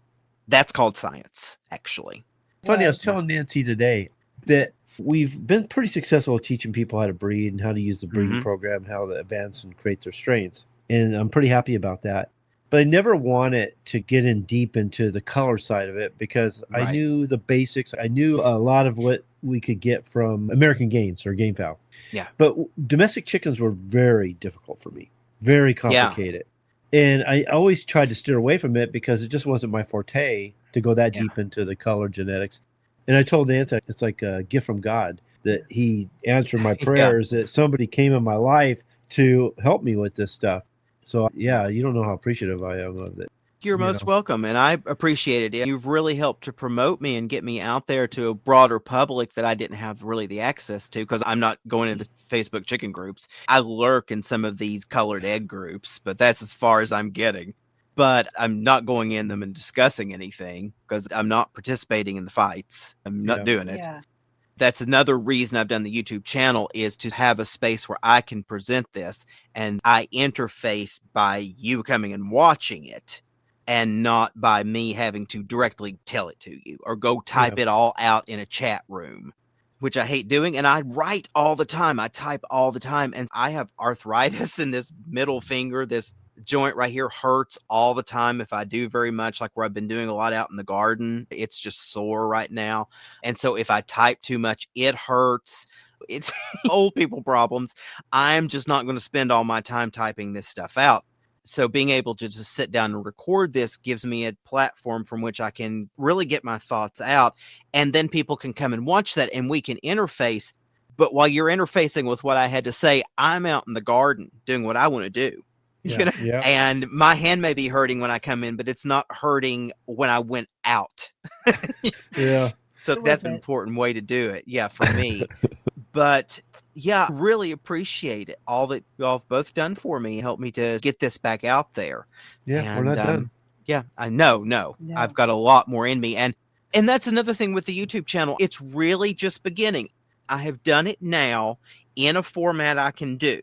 That's called science, actually. Funny, I was telling Nancy today that we've been pretty successful at teaching people how to breed and how to use the breeding program, how to advance and create their strains. And I'm pretty happy about that. But I never wanted to get in deep into the color side of it because I knew the basics. I knew a lot of what we could get from American gains or game fowl. Yeah. But domestic chickens were very difficult for me, very complicated. Yeah. And I always tried to steer away from it because it just wasn't my forte to go that deep into the color genetics. And I told Nancy, it's like a gift from God that he answered my prayers, that somebody came in my life to help me with this stuff. So, yeah, you don't know how appreciative I am of it. You're most welcome, and I appreciate it. You've really helped to promote me and get me out there to a broader public that I didn't have really the access to because I'm not going into Facebook chicken groups. I lurk in some of these colored egg groups, but that's as far as I'm getting. But I'm not going in them and discussing anything because I'm not participating in the fights. I'm not doing it. Yeah. That's another reason I've done the YouTube channel is to have a space where I can present this and I interface by you coming and watching it and not by me having to directly tell it to you or go type it all out in a chat room, which I hate doing. And I write all the time. I type all the time. And I have arthritis in this middle finger. This joint right here hurts all the time if I do very much, like where I've been doing a lot out in the garden. It's just sore right now. And so if I type too much, it hurts. It's old people problems. I'm just not going to spend all my time typing this stuff out. So being able to just sit down and record this gives me a platform from which I can really get my thoughts out. And then people can come and watch that and we can interface. But while you're interfacing with what I had to say, I'm out in the garden doing what I want to do. Yeah, And my hand may be hurting when I come in, but it's not hurting when I went out. So that's an important way to do it. Yeah, for me. But yeah, really appreciate it. All that y'all have both done for me, helped me to get this back out there. Yeah, and, we're not done. Yeah, I know. No, I've got a lot more in me. And that's another thing with the YouTube channel. It's really just beginning. I have done it now in a format I can do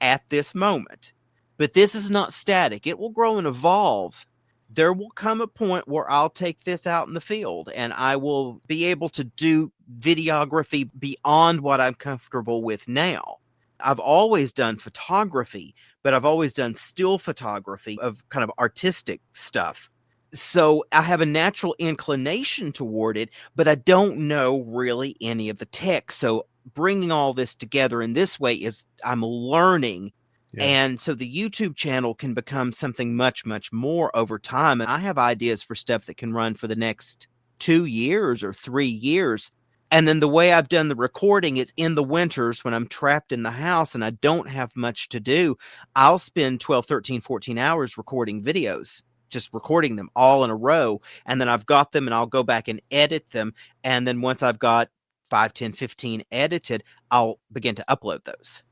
at this moment. But this is not static. It will grow and evolve. There will come a point where I'll take this out in the field and I will be able to do videography beyond what I'm comfortable with now. I've always done photography, but I've always done still photography of kind of artistic stuff. So I have a natural inclination toward it, but I don't know really any of the tech. So bringing all this together in this way is I'm learning. And so the YouTube channel can become something much, much more over time. And I have ideas for stuff that can run for the next 2 years or 3 years. And then the way I've done the recording is in the winters when I'm trapped in the house and I don't have much to do, I'll spend 12, 13, 14 hours recording videos, just recording them all in a row. And then I've got them and I'll go back and edit them. And then once I've got 5, 10, 15 edited, I'll begin to upload those.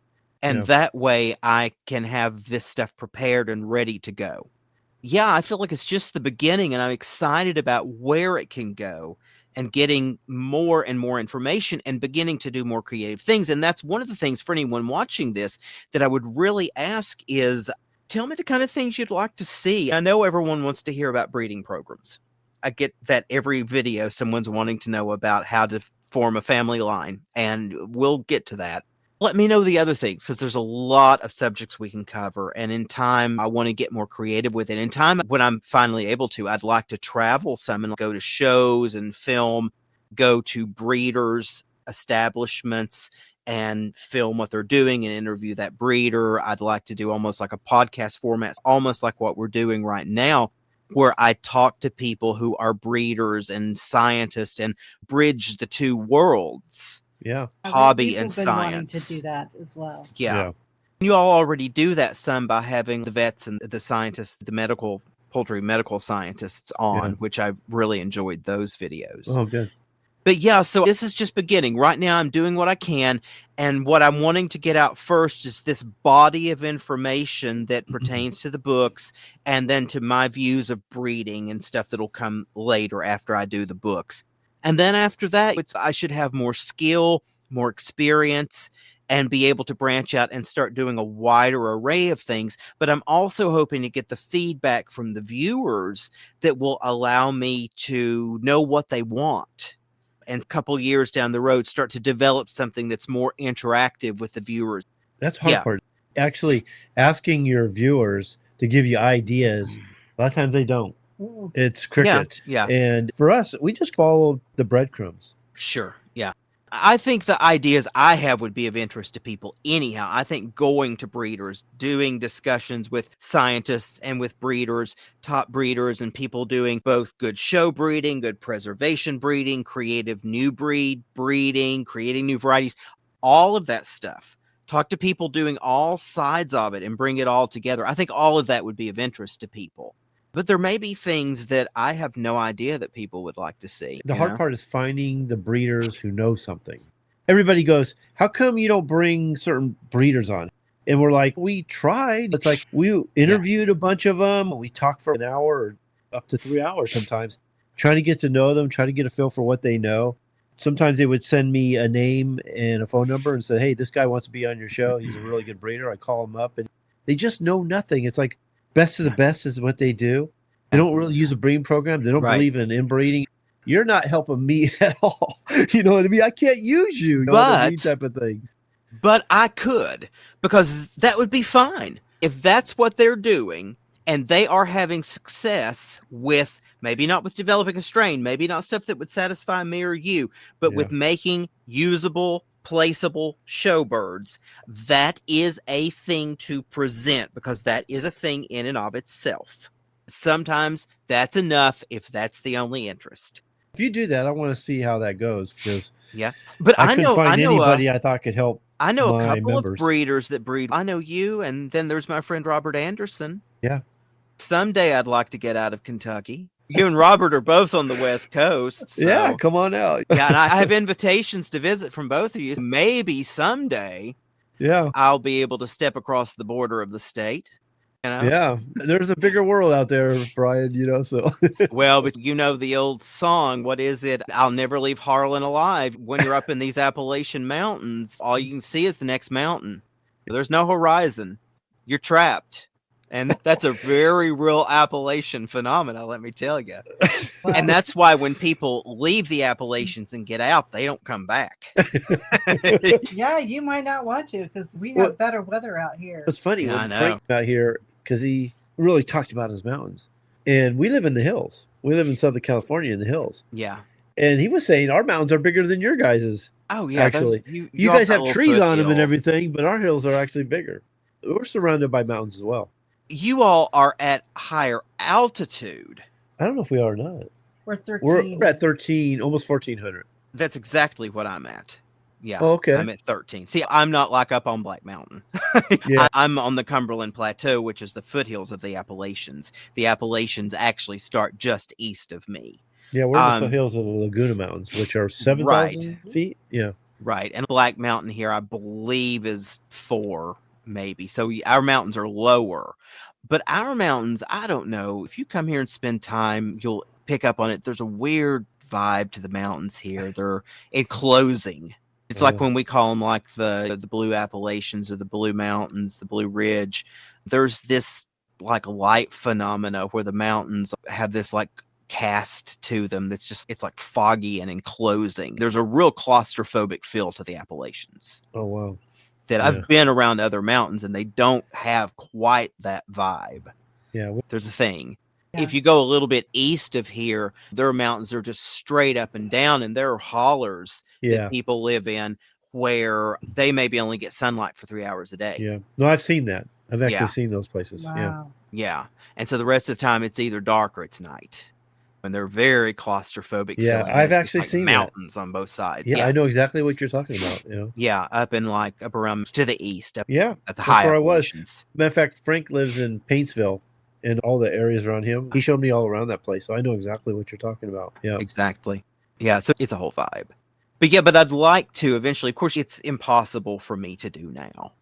And that way I can have this stuff prepared and ready to go. yeah, I feel like it's just the beginning, and I'm excited about where it can go and getting more and more information and beginning to do more creative things. And that's one of the things for anyone watching this that I would really ask is tell me the kind of things you'd like to see. I know everyone wants to hear about breeding programs. I get that every video someone's wanting to know about how to form a family line, and we'll get to that. Let me know the other things, because there's a lot of subjects we can cover. And in time, I want to get more creative with it. In time, when I'm finally able to, I'd like to travel some and go to shows and film, go to breeders' establishments and film what they're doing and interview that breeder. I'd like to do almost like a podcast format, almost like what we're doing right now, where I talk to people who are breeders and scientists and bridge the two worlds. Yeah. Hobby and We've been wanting science. to do that as well. Yeah. You all already do that some by having the vets and the scientists, the poultry medical scientists on, which I really enjoyed those videos. Oh, good. But yeah, so this is just beginning. Right now, I'm doing what I can. And what I'm wanting to get out first is this body of information that pertains to the books and then to my views of breeding and stuff that'll come later after I do the books. And then after that, I should have more skill, more experience, and be able to branch out and start doing a wider array of things. But I'm also hoping to get the feedback from the viewers that will allow me to know what they want. And a couple years down the road, start to develop something that's more interactive with the viewers. That's hard part. Actually, asking your viewers to give you ideas, a lot of times they don't. It's crickets. Yeah. And for us, we just followed the breadcrumbs. Sure. Yeah. I think the ideas I have would be of interest to people anyhow. I think going to breeders, doing discussions with scientists and with breeders, top breeders, and people doing both good show breeding, good preservation breeding, creative new breed breeding, creating new varieties, all of that stuff. Talk to people doing all sides of it and bring it all together. I think all of that would be of interest to people. But there may be things that I have no idea that people would like to see. The hard part is finding the breeders who know something. Everybody goes, how come you don't bring certain breeders on? And we're like, we tried. It's like we interviewed a bunch of them. We talked for an hour or up to 3 hours sometimes, trying to get to know them, try to get a feel for what they know. Sometimes they would send me a name and a phone number and say, hey, this guy wants to be on your show. He's a really good breeder. I call him up and they just know nothing. It's like, best of the best is what they do. They don't really use a breeding program. They don't believe in inbreeding. You're not helping me at all. You know what I mean? I can't use you. But type of thing. But I could, because that would be fine. If that's what they're doing and they are having success with, maybe not with developing a strain, maybe not stuff that would satisfy me or you, but with making usable, placeable show birds, that is a thing to present, because that is a thing in and of itself. Sometimes that's enough if that's the only interest. If you do that, I want to see how that goes, because but I couldn't find anybody I thought could help. I know a couple of breeders that breed. I know you, and then there's my friend Robert Anderson. Yeah. Someday I'd like to get out of Kentucky. You and Robert are both on the West Coast. So. Yeah, come on out. Yeah, and I have invitations to visit from both of you. Maybe someday I'll be able to step across the border of the state. You know? Yeah, there's a bigger world out there, Brian, you know, so. Well, but you know the old song, what is it? I'll never leave Harlan alive. When you're up in these Appalachian mountains, all you can see is the next mountain. There's no horizon. You're trapped. And that's a very real Appalachian phenomena, let me tell you. And that's why when people leave the Appalachians and get out, they don't come back. Yeah, you might not want to, because we have better weather out here. It's funny when Frank got here, because he really talked about his mountains. And we live in the hills. We live in Southern California in the hills. Yeah. And he was saying our mountains are bigger than your guys's. Oh, yeah. Actually, you guys have trees on them and everything, but our hills are actually bigger. We're surrounded by mountains as well. You all are at higher altitude. I don't know if we are or not. We're 13. We're at 13, almost 1,400. That's exactly what I'm at. Yeah. Oh, okay. I'm at 13. See, I'm not like up on Black Mountain. I'm on the Cumberland Plateau, which is the foothills of the Appalachians. The Appalachians actually start just east of me. Yeah, we're in the foothills of the Laguna Mountains, which are 7,000 feet. Yeah. Right. And Black Mountain here, I believe, is 4, maybe. So our mountains are lower. But our mountains, I don't know. If you come here and spend time, you'll pick up on it. There's a weird vibe to the mountains here. They're enclosing. It's like when we call them like the Blue Appalachians or the Blue Mountains, the Blue Ridge. There's this like light phenomena where the mountains have this like cast to them that's just, it's like foggy and enclosing. There's a real claustrophobic feel to the Appalachians. Oh, wow. That Yeah. I've been around other mountains and they don't have quite that vibe. Yeah. There's a thing. Yeah. If you go a little bit east of here, there are mountains that are just straight up and down, and there are hollers Yeah. that people live in where they maybe only get sunlight for 3 hours a day. Yeah. No, I've seen that. I've actually Yeah. seen those places. Yeah. Wow. Yeah. And so the rest of the time it's either dark or it's night. And they're very claustrophobic. Yeah, feeling. I've It's just actually like seen that. mountains on both sides. Yeah, I know exactly what you're talking about. You know. Yeah, up around to the east, up Yeah. at the That's high where I was. elevations. Matter of fact, Frank lives in Paintsville and all the areas around him. He showed me all around that place, so I know exactly what you're talking about. Yeah. Exactly. Yeah, so it's a whole vibe. But I'd like to eventually, of course, it's impossible for me to do now.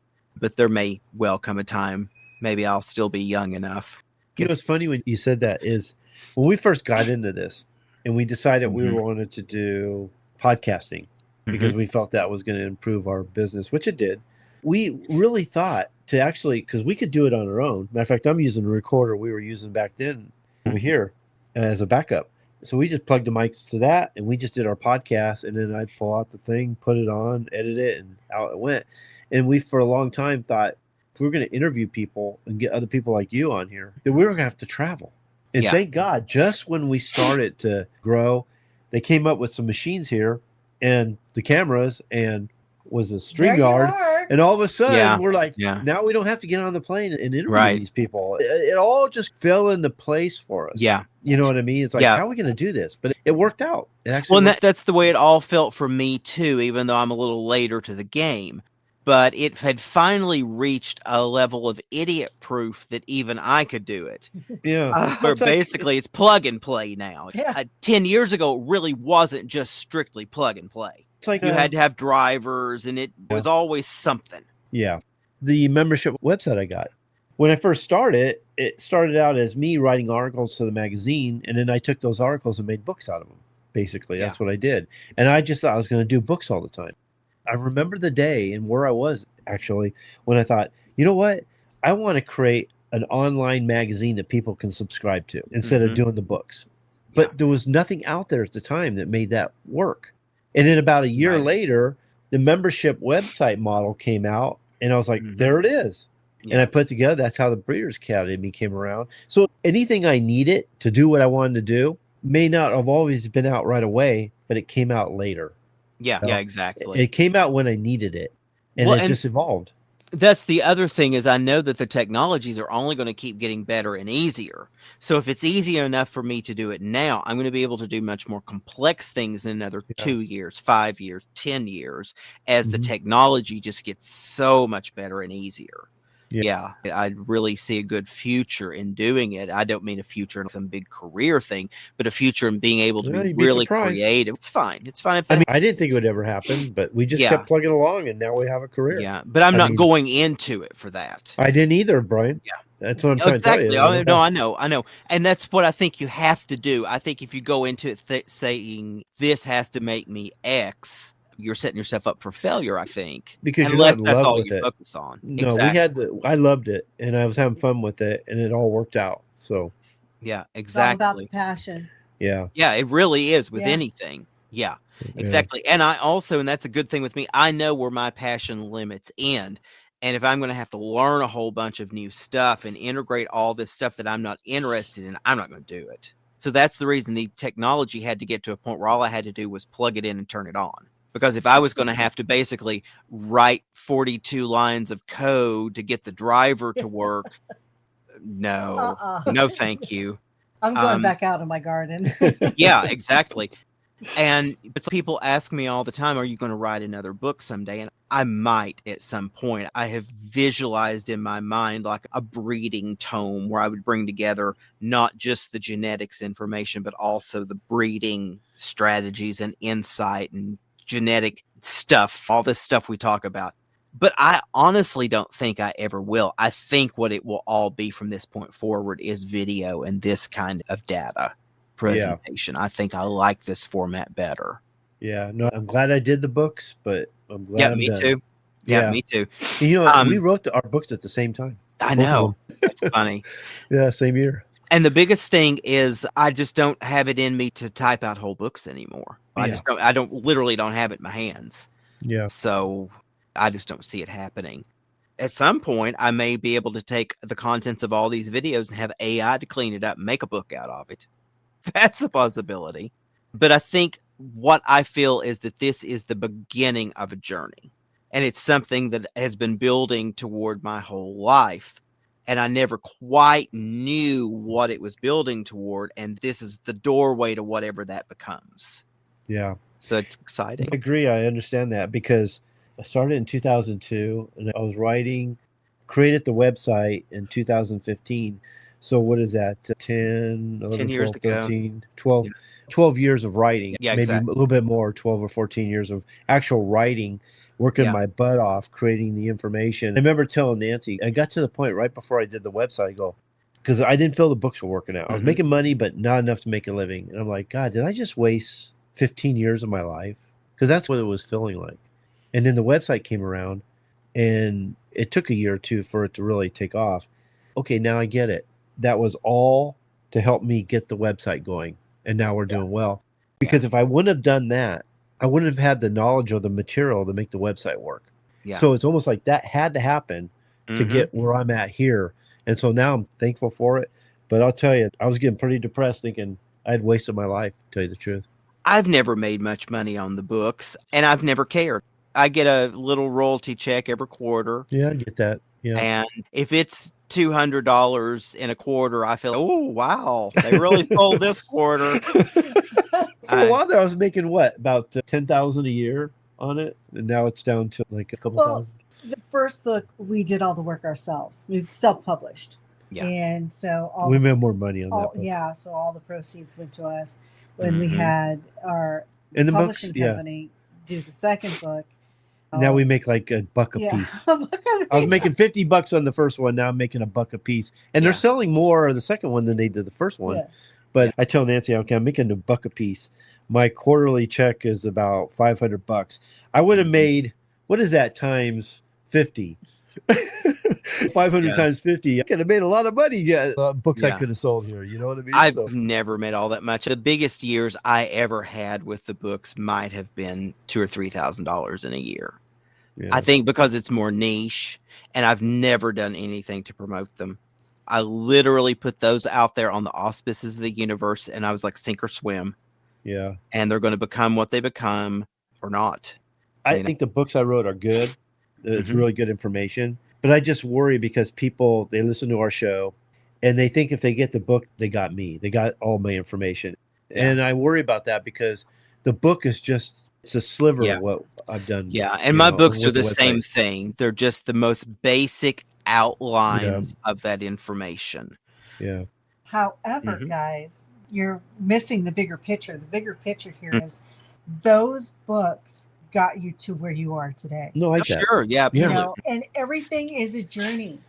But there may well come a time, maybe I'll still be young enough. You know what's funny when you said that is when we first got into this and we decided we wanted to do podcasting because we felt that was going to improve our business, which it did. We really thought to actually, because we could do it on our own. Matter of fact, I'm using a recorder we were using back then over here as a backup. So we just plugged the mics to that and we just did our podcast, and then I'd pull out the thing, put it on, edit it, and out it went. And we, for a long time, thought if we were going to interview people and get other people like you on here, that we were going to have to travel. And thank God, just when we started to grow, they came up with some machines here and the cameras and was a StreamYard. And all of a sudden, we're like, now we don't have to get on the plane and interview these people. It all just fell into place for us. Yeah. You know what I mean? It's like, how are we going to do this? But it worked out. It actually that's the way it all felt for me, too, even though I'm a little later to the game. But it had finally reached a level of idiot proof that even I could do it. Yeah. Where basically it's plug and play now. Yeah. 10 years ago, it really wasn't just strictly plug and play. It's like you had to have drivers, and it was always something. Yeah. The membership website I got. When I first started, it started out as me writing articles to the magazine, and then I took those articles and made books out of them. Basically, that's what I did. And I just thought I was going to do books all the time. I remember the day and where I was actually when I thought, you know what? I want to create an online magazine that people can subscribe to instead of doing the books. But there was nothing out there at the time that made that work. And then about a year later, the membership website model came out, and I was like, there it is. And I put together, that's how the Breeders' Academy came around. So anything I needed to do what I wanted to do may not have always been out right away, but it came out later. Yeah, exactly. It came out when I needed it, and it just evolved. That's the other thing is I know that the technologies are only going to keep getting better and easier. So if it's easy enough for me to do it now, I'm going to be able to do much more complex things in another 2 years, 5 years, 10 years, as the technology just gets so much better and easier. Yeah, I really see a good future in doing it. I don't mean a future in some big career thing, but a future in being able to be really creative. It's fine. It's fine. I didn't think it would ever happen, but we just kept plugging along, and now we have a career. Yeah, but I'm not going into it for that. I didn't either, Brian. Yeah. That's what I'm trying to tell you. No, I know. And that's what I think you have to do. I think if you go into it saying this has to make me X, you're setting yourself up for failure, I think. Because unless you're that's not in love all with you it. focus on. No, Exactly. I loved it, and I was having fun with it, and it all worked out. So yeah, It's all about exactly. the passion. Yeah. Yeah, it really is with Yeah. anything. Yeah, exactly. And I also, and that's a good thing with me, I know where my passion limits end. And if I'm going to have to learn a whole bunch of new stuff and integrate all this stuff that I'm not interested in, I'm not going to do it. So that's the reason the technology had to get to a point where all I had to do was plug it in and turn it on. Because if I was going to have to basically write 42 lines of code to get the driver to work, no, thank you. I'm going back out of my garden. Yeah, exactly. And but people ask me all the time, are you going to write another book someday? And I might at some point. I have visualized in my mind like a breeding tome where I would bring together not just the genetics information, but also the breeding strategies and insight and genetic stuff, all this stuff we talk about. But I honestly don't think I ever will. I think what it will all be from this point forward is video and this kind of data presentation. I think I like this format better. Yeah. No, I'm glad I did the books, but I'm glad I'm me done. too. Yeah, me too. And you know what? We wrote our books at the same time. I Both of know. them. It's funny. Yeah, same year. And the biggest thing is I just don't have it in me to type out whole books anymore. I literally don't have it in my hands. Yeah. So I just don't see it happening. At some point, I may be able to take the contents of all these videos and have AI to clean it up and make a book out of it. That's a possibility. But I think what I feel is that this is the beginning of a journey. And it's something that has been building toward my whole life. And I never quite knew what it was building toward. And this is the doorway to whatever that becomes. Yeah. So it's exciting. I agree. I understand that because I started in 2002 and I was created the website in 2015. So what is that? 10, 11, 10 years 12, 13, ago. 12, 12 years of writing. Yeah, maybe exactly. a little bit more, 12 or 14 years of actual writing, working my butt off, creating the information. I remember telling Nancy, I got to the point right before I did the website, I go, because I didn't feel the books were working out. I was making money, but not enough to make a living. And I'm like, God, did I just waste 15 years of my life? Because that's what it was feeling like. And then the website came around and it took a year or two for it to really take off. Okay, now I get it. That was all to help me get the website going. And now we're doing well. Because if I wouldn't have done that, I wouldn't have had the knowledge or the material to make the website work. Yeah. So it's almost like that had to happen to get where I'm at here. And so now I'm thankful for it. But I'll tell you, I was getting pretty depressed thinking I'd wasted my life, to tell you the truth. I've never made much money on the books, and I've never cared. I get a little royalty check every quarter. Yeah, I get that. Yeah. And if it's $200 in a quarter, I feel, oh, wow, they really sold this quarter. For a while there, I was making what, about $10,000 a year on it, and now it's down to like a couple thousand. The first book, we did all the work ourselves. We self-published. Yeah. And so we made more money on that book. Yeah, so all the proceeds went to us. When we had our publishing company do the second book. Now we make like $1 a piece. I was making $50 on the first one. Now I'm making $1 a piece. And they're selling more of the second one than they did the first one. Yeah. But I tell Nancy, okay, I'm making $1 a piece. My quarterly check is about $500. I would have made, what is that, times 50? 500 times 50. I could have made a lot of money. Books I could have sold here. You know what I mean? I've never made all that much. The biggest years I ever had with the books might have been $2,000 or $3,000 in a year. Yeah. I think because it's more niche, and I've never done anything to promote them. I literally put those out there on the auspices of the universe, and I was like, sink or swim. Yeah. And they're going to become what they become or not. I think the books I wrote are good. It's really good information. But I just worry because people, they listen to our show and they think if they get the book, they got me. They got all my information. Yeah. And I worry about that because the book is just, it's a sliver of what I've done. Yeah. And my books are the same thing. They're just the most basic outlines of that information. Yeah. However, guys, you're missing the bigger picture. The bigger picture here is those books got you to where you are today. No, sure. Yeah, absolutely. You know, and everything is a journey,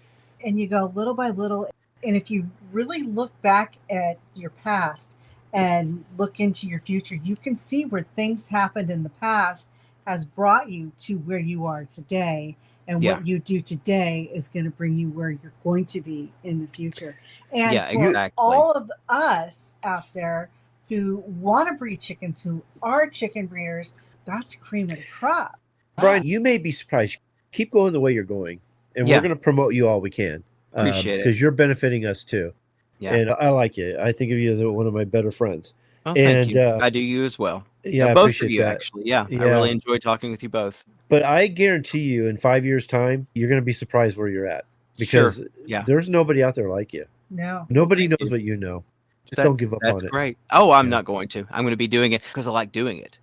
and you go little by little. And if you really look back at your past and look into your future, you can see where things happened in the past has brought you to where you are today. And what you do today is going to bring you where you're going to be in the future. And for all of us out there who want to breed chickens, who are chicken breeders, that's cream of the crop. Brian, you may be surprised. Keep going the way you're going. And we're going to promote you all we can. Appreciate it. Because you're benefiting us too. Yeah. And I like you. I think of you as one of my better friends. Oh, thank you. I do you as well. Yeah, both of you, actually. Yeah, I really enjoy talking with you both. But I guarantee you in 5 years' time, you're going to be surprised where you're at. Because there's nobody out there like you. No. Nobody knows what you know. Just don't give up on it. That's great. Oh, I'm not going to. I'm going to be doing it because I like doing it.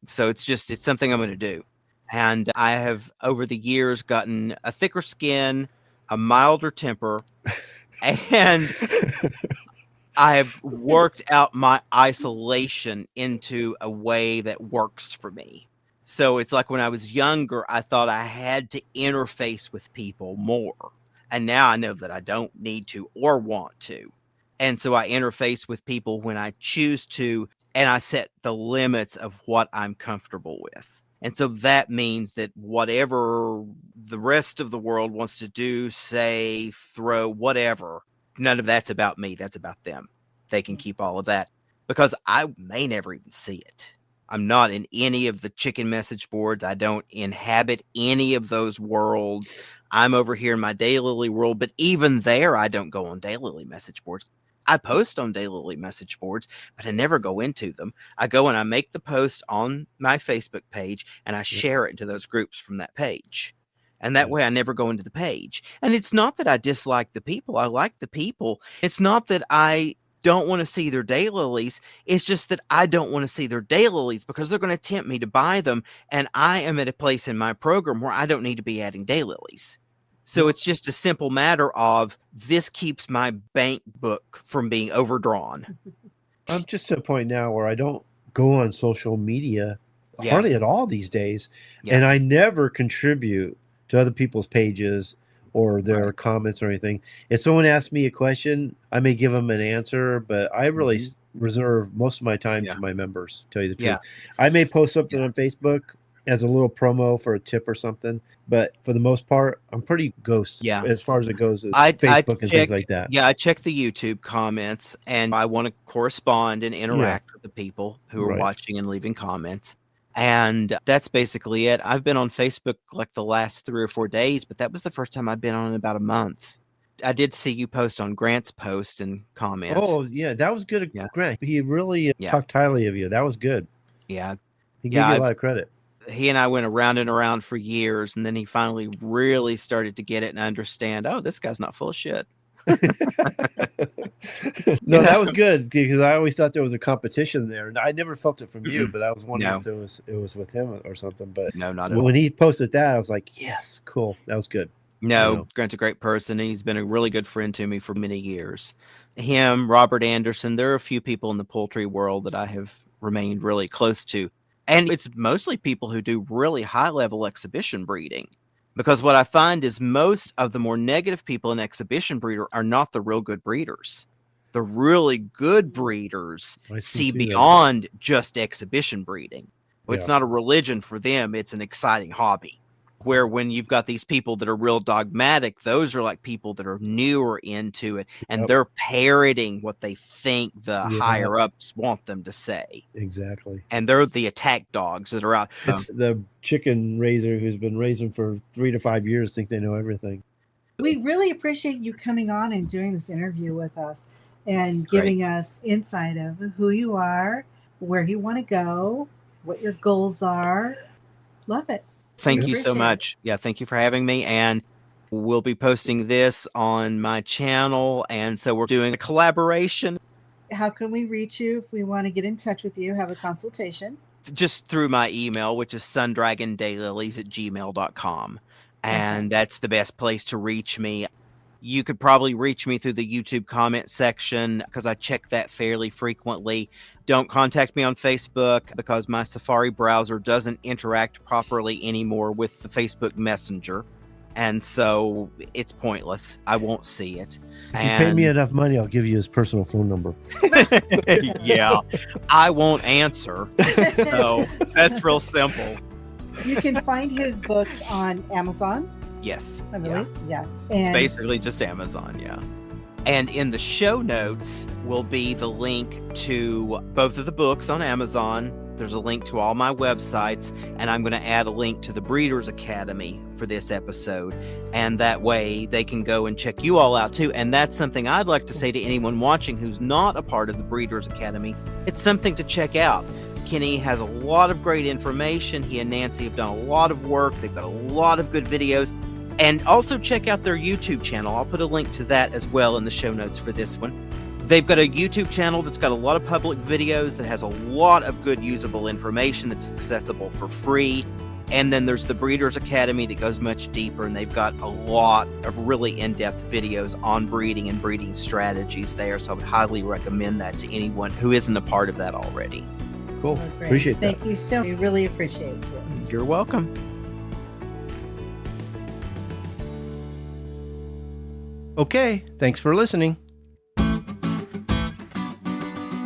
So it's something I'm going to do. And I have, over the years, gotten a thicker skin, a milder temper, and I have worked out my isolation into a way that works for me. So it's like when I was younger, I thought I had to interface with people more. And now I know that I don't need to or want to. And so I interface with people when I choose to, and I set the limits of what I'm comfortable with. And so that means that whatever the rest of the world wants to do, say, throw, whatever, none of that's about me. That's about them. They can keep all of that because I may never even see it. I'm not in any of the chicken message boards. I don't inhabit any of those worlds. I'm over here in my Daylily world, but even there, I don't go on Daylily message boards. I post on Daylily message boards, but I never go into them. I go and I make the post on my Facebook page and I share it into those groups from that page. And that way I never go into the page. And it's not that I dislike the people. I like the people. It's not that I don't want to see their daylilies. It's just that I don't want to see their daylilies because they're going to tempt me to buy them. And I am at a place in my program where I don't need to be adding daylilies. So it's just a simple matter of this keeps my bank book from being overdrawn. I'm just to a point now where I don't go on social media hardly at all these days. Yeah. And I never contribute to other people's pages or their comments or anything. If someone asks me a question, I may give them an answer, but I really reserve most of my time to my members, to tell you the truth. I may post something on Facebook as a little promo for a tip or something, but for the most part, I'm pretty ghost as far as it goes with Facebook and things like that. Yeah, I check the YouTube comments, and I want to correspond and interact with the people who are watching and leaving comments. And that's basically it. I've been on Facebook like the last 3 or 4 days, but that was the first time I've been on in about a month. I did see you post on Grant's post and comment. Oh, yeah, that was good. Grant, he really talked highly of you. That was good. Yeah. He gave you a lot of credit. He and I went around and around for years, and then he finally really started to get it and understand, oh, this guy's not full of shit. No, that was good because I always thought there was a competition there, and I never felt it from you. But I was wondering if it was with him or something. But no, not at all. When he posted that, I was like, yes, cool, that was good. No, Grant's a great person. He's been a really good friend to me for many years. Him, Robert Anderson, there are a few people in the poultry world that I have remained really close to, and it's mostly people who do really high-level exhibition breeding. Because what I find is most of the more negative people in exhibition breeder are not the real good breeders. The really good breeders see beyond just exhibition breeding. It's not a religion for them. It's an exciting hobby. Where when you've got these people that are real dogmatic, those are like people that are newer into it, and they're parroting what they think the higher ups want them to say. Exactly. And they're the attack dogs that are out. It's the chicken raiser who's been raising for 3 to 5 years think they know everything. We really appreciate you coming on and doing this interview with us and giving us insight of who you are, where you want to go, what your goals are. Love it. Thank you so much. Yeah, thank you for having me. And we'll be posting this on my channel. And so we're doing a collaboration. How can we reach you if we want to get in touch with you, have a consultation? Just through my email, which is sundragondaylilies@gmail.com. And that's the best place to reach me. You could probably reach me through the YouTube comment section because I check that fairly frequently. Don't contact me on Facebook because my Safari browser doesn't interact properly anymore with the Facebook Messenger. And so it's pointless. I won't see it. If you pay me enough money, I'll give you his personal phone number. Yeah, I won't answer. So that's real simple. You can find his books on Amazon. Yes. I believe. Yes. And it's basically just Amazon, And in the show notes will be the link to both of the books on Amazon. There's a link to all my websites, and I'm going to add a link to the Breeders Academy for this episode. And that way they can go and check you all out too. And that's something I'd like to say to anyone watching who's not a part of the Breeders Academy. It's something to check out. Kenny has a lot of great information. He and Nancy have done a lot of work. They've got a lot of good videos. And also check out their YouTube channel. I'll put a link to that as well in the show notes for this one. They've got a YouTube channel that's got a lot of public videos that has a lot of good usable information that's accessible for free. And then there's the Breeders Academy that goes much deeper, and they've got a lot of really in-depth videos on breeding and breeding strategies there. So I would highly recommend that to anyone who isn't a part of that already. Cool. Well, great. Appreciate that. Thank you so. We really appreciate you. You're welcome. Okay, thanks for listening.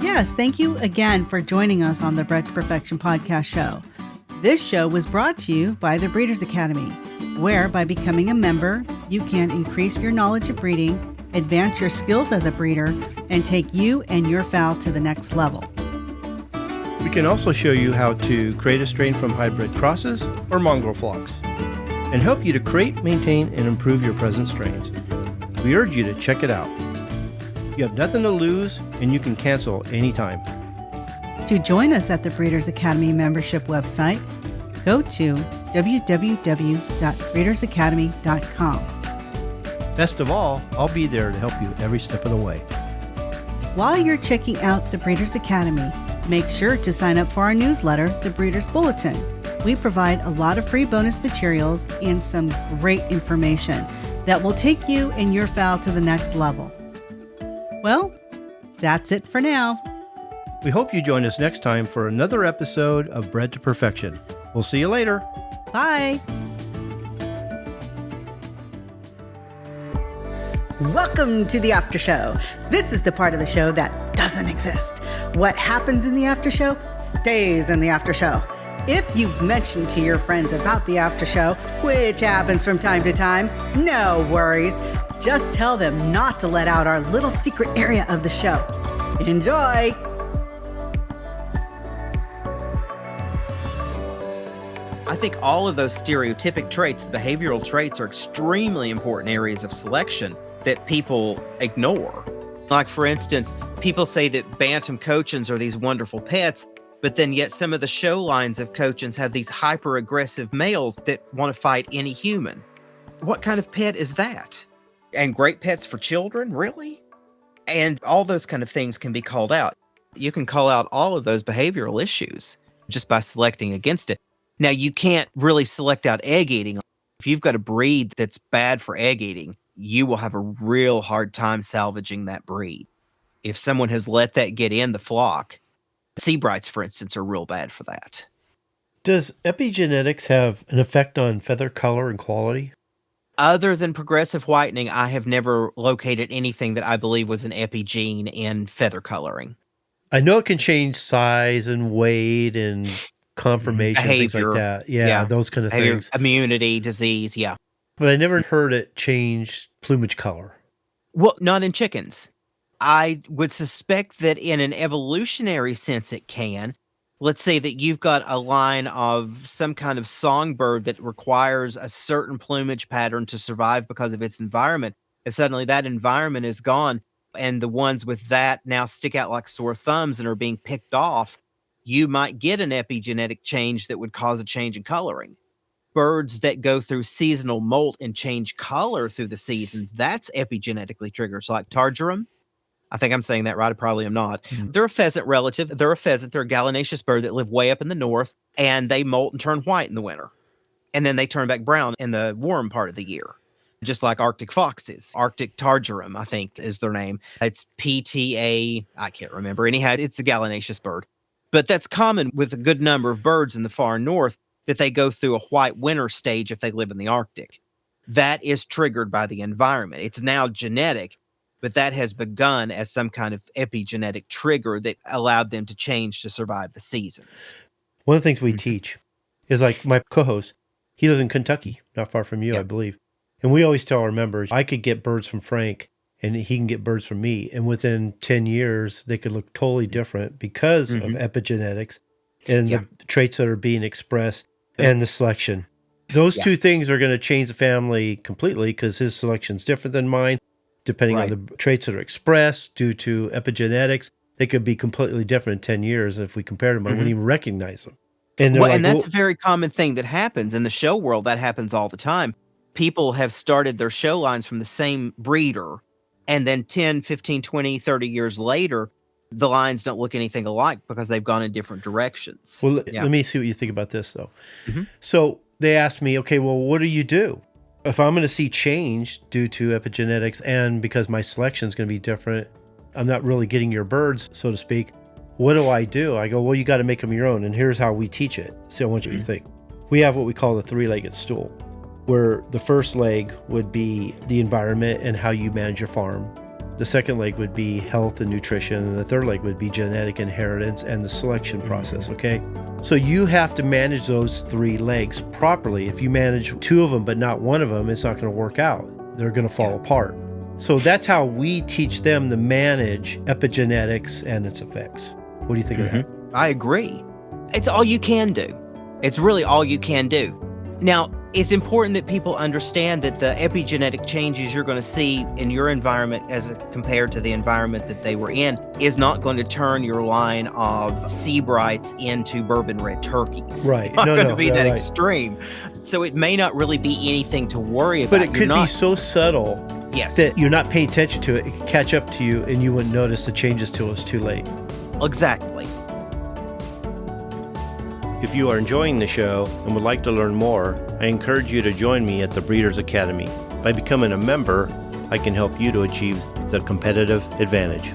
Yes, thank you again for joining us on the Bred to Perfection podcast show. This show was brought to you by the Breeders Academy, where by becoming a member, you can increase your knowledge of breeding, advance your skills as a breeder, and take you and your fowl to the next level. We can also show you how to create a strain from hybrid crosses or mongrel flocks, and help you to create, maintain, and improve your present strains. We urge you to check it out. You have nothing to lose, and you can cancel anytime. To join us at the Breeders Academy membership website, go to www.breedersacademy.com. Best of all, I'll be there to help you every step of the way. While you're checking out the Breeders Academy, make sure to sign up for our newsletter, The Breeders Bulletin. We provide a lot of free bonus materials and some great information that will take you and your fowl to the next level. Well, that's it for now. We hope you join us next time for another episode of Bred to Perfection. We'll see you later. Bye. Welcome to the after show. This is the part of the show that doesn't exist. What happens in the after show stays in the after show. If you've mentioned to your friends about the after show, which happens from time to time, no worries. Just tell them not to let out our little secret area of the show. Enjoy! I think all of those stereotypic traits, the behavioral traits, are extremely important areas of selection that people ignore. Like, for instance, people say that Bantam Cochins are these wonderful pets, but then yet some of the show lines of Cochins have these hyper-aggressive males that want to fight any human. What kind of pet is that? And great pets for children, really? And all those kind of things can be called out. You can call out all of those behavioral issues just by selecting against it. Now, you can't really select out egg eating. If you've got a breed that's bad for egg eating, you will have a real hard time salvaging that breed. If someone has let that get in the flock, Seabrights, for instance, are real bad for that. Does epigenetics have an effect on feather color and quality? Other than progressive whitening, I have never located anything that I believe was an epigene in feather coloring. I know it can change size and weight and conformation, things like Behavior. that. Yeah, those kind of Behavior, things. immunity, disease, yeah. But I never heard it change plumage color. Well, not in chickens. I would suspect that in an evolutionary sense it can. Let's say that you've got a line of some kind of songbird that requires a certain plumage pattern to survive because of its environment. If suddenly that environment is gone and the ones with that now stick out like sore thumbs and are being picked off, you might get an epigenetic change that would cause a change in coloring. Birds that go through seasonal molt and change color through the seasons, that's epigenetically triggered. So like targerum, I think I'm saying that right. I probably am not. They're a pheasant relative. They're a pheasant. They're a gallinaceous bird that live way up in the north, and they molt and turn white in the winter. And then they turn back brown in the warm part of the year, just like Arctic foxes. Arctic targerum, I think, is their name. It's PTA, I can't remember. Anyhow, it's a gallinaceous bird. But that's common with a good number of birds in the far north, that they go through a white winter stage if they live in the Arctic. That is triggered by the environment. It's now genetic, but that has begun as some kind of epigenetic trigger that allowed them to change to survive the seasons. One of the things we teach is, like, my co-host, he lives in Kentucky, not far from you, I believe. And we always tell our members, I could get birds from Frank and he can get birds from me. And within 10 years, they could look totally different because of epigenetics and the traits that are being expressed and the selection. Those two things are going to change the family completely because his selection's different than mine. Depending on the traits that are expressed due to epigenetics, they could be completely different in 10 years. If we compared them, I wouldn't even recognize them. And, and that's a very common thing that happens. In the show world, that happens all the time. People have started their show lines from the same breeder, and then 10, 15, 20, 30 years later, the lines don't look anything alike because they've gone in different directions. Well, let me see what you think about this, though. So they asked me, okay, well, what do you do? If I'm going to see change due to epigenetics and because my selection is going to be different, I'm not really getting your birds, so to speak. What do? I go, well, you got to make them your own. And here's how we teach it. So I want you to think. We have what we call the 3-legged stool, where the first leg would be the environment and how you manage your farm. The second leg would be health and nutrition. And the third leg would be genetic inheritance and the selection process, okay? So you have to manage those 3 legs properly. If you manage 2 of them but not one of them, it's not going to work out. They're going to fall apart. So that's how we teach them to manage epigenetics and its effects. What do you think of that? I agree. It's all you can do. It's really all you can do. Now, it's important that people understand that the epigenetic changes you're going to see in your environment as compared to the environment that they were in is not going to turn your line of Seabrights into bourbon red turkeys. Right. It's not going to be that right. extreme. So it may not really be anything to worry about. But it could be so subtle that you're not paying attention to it. It could catch up to you and you wouldn't notice the changes till it's too late. Exactly. If you are enjoying the show and would like to learn more, I encourage you to join me at the Breeders' Academy. By becoming a member, I can help you to achieve the competitive advantage.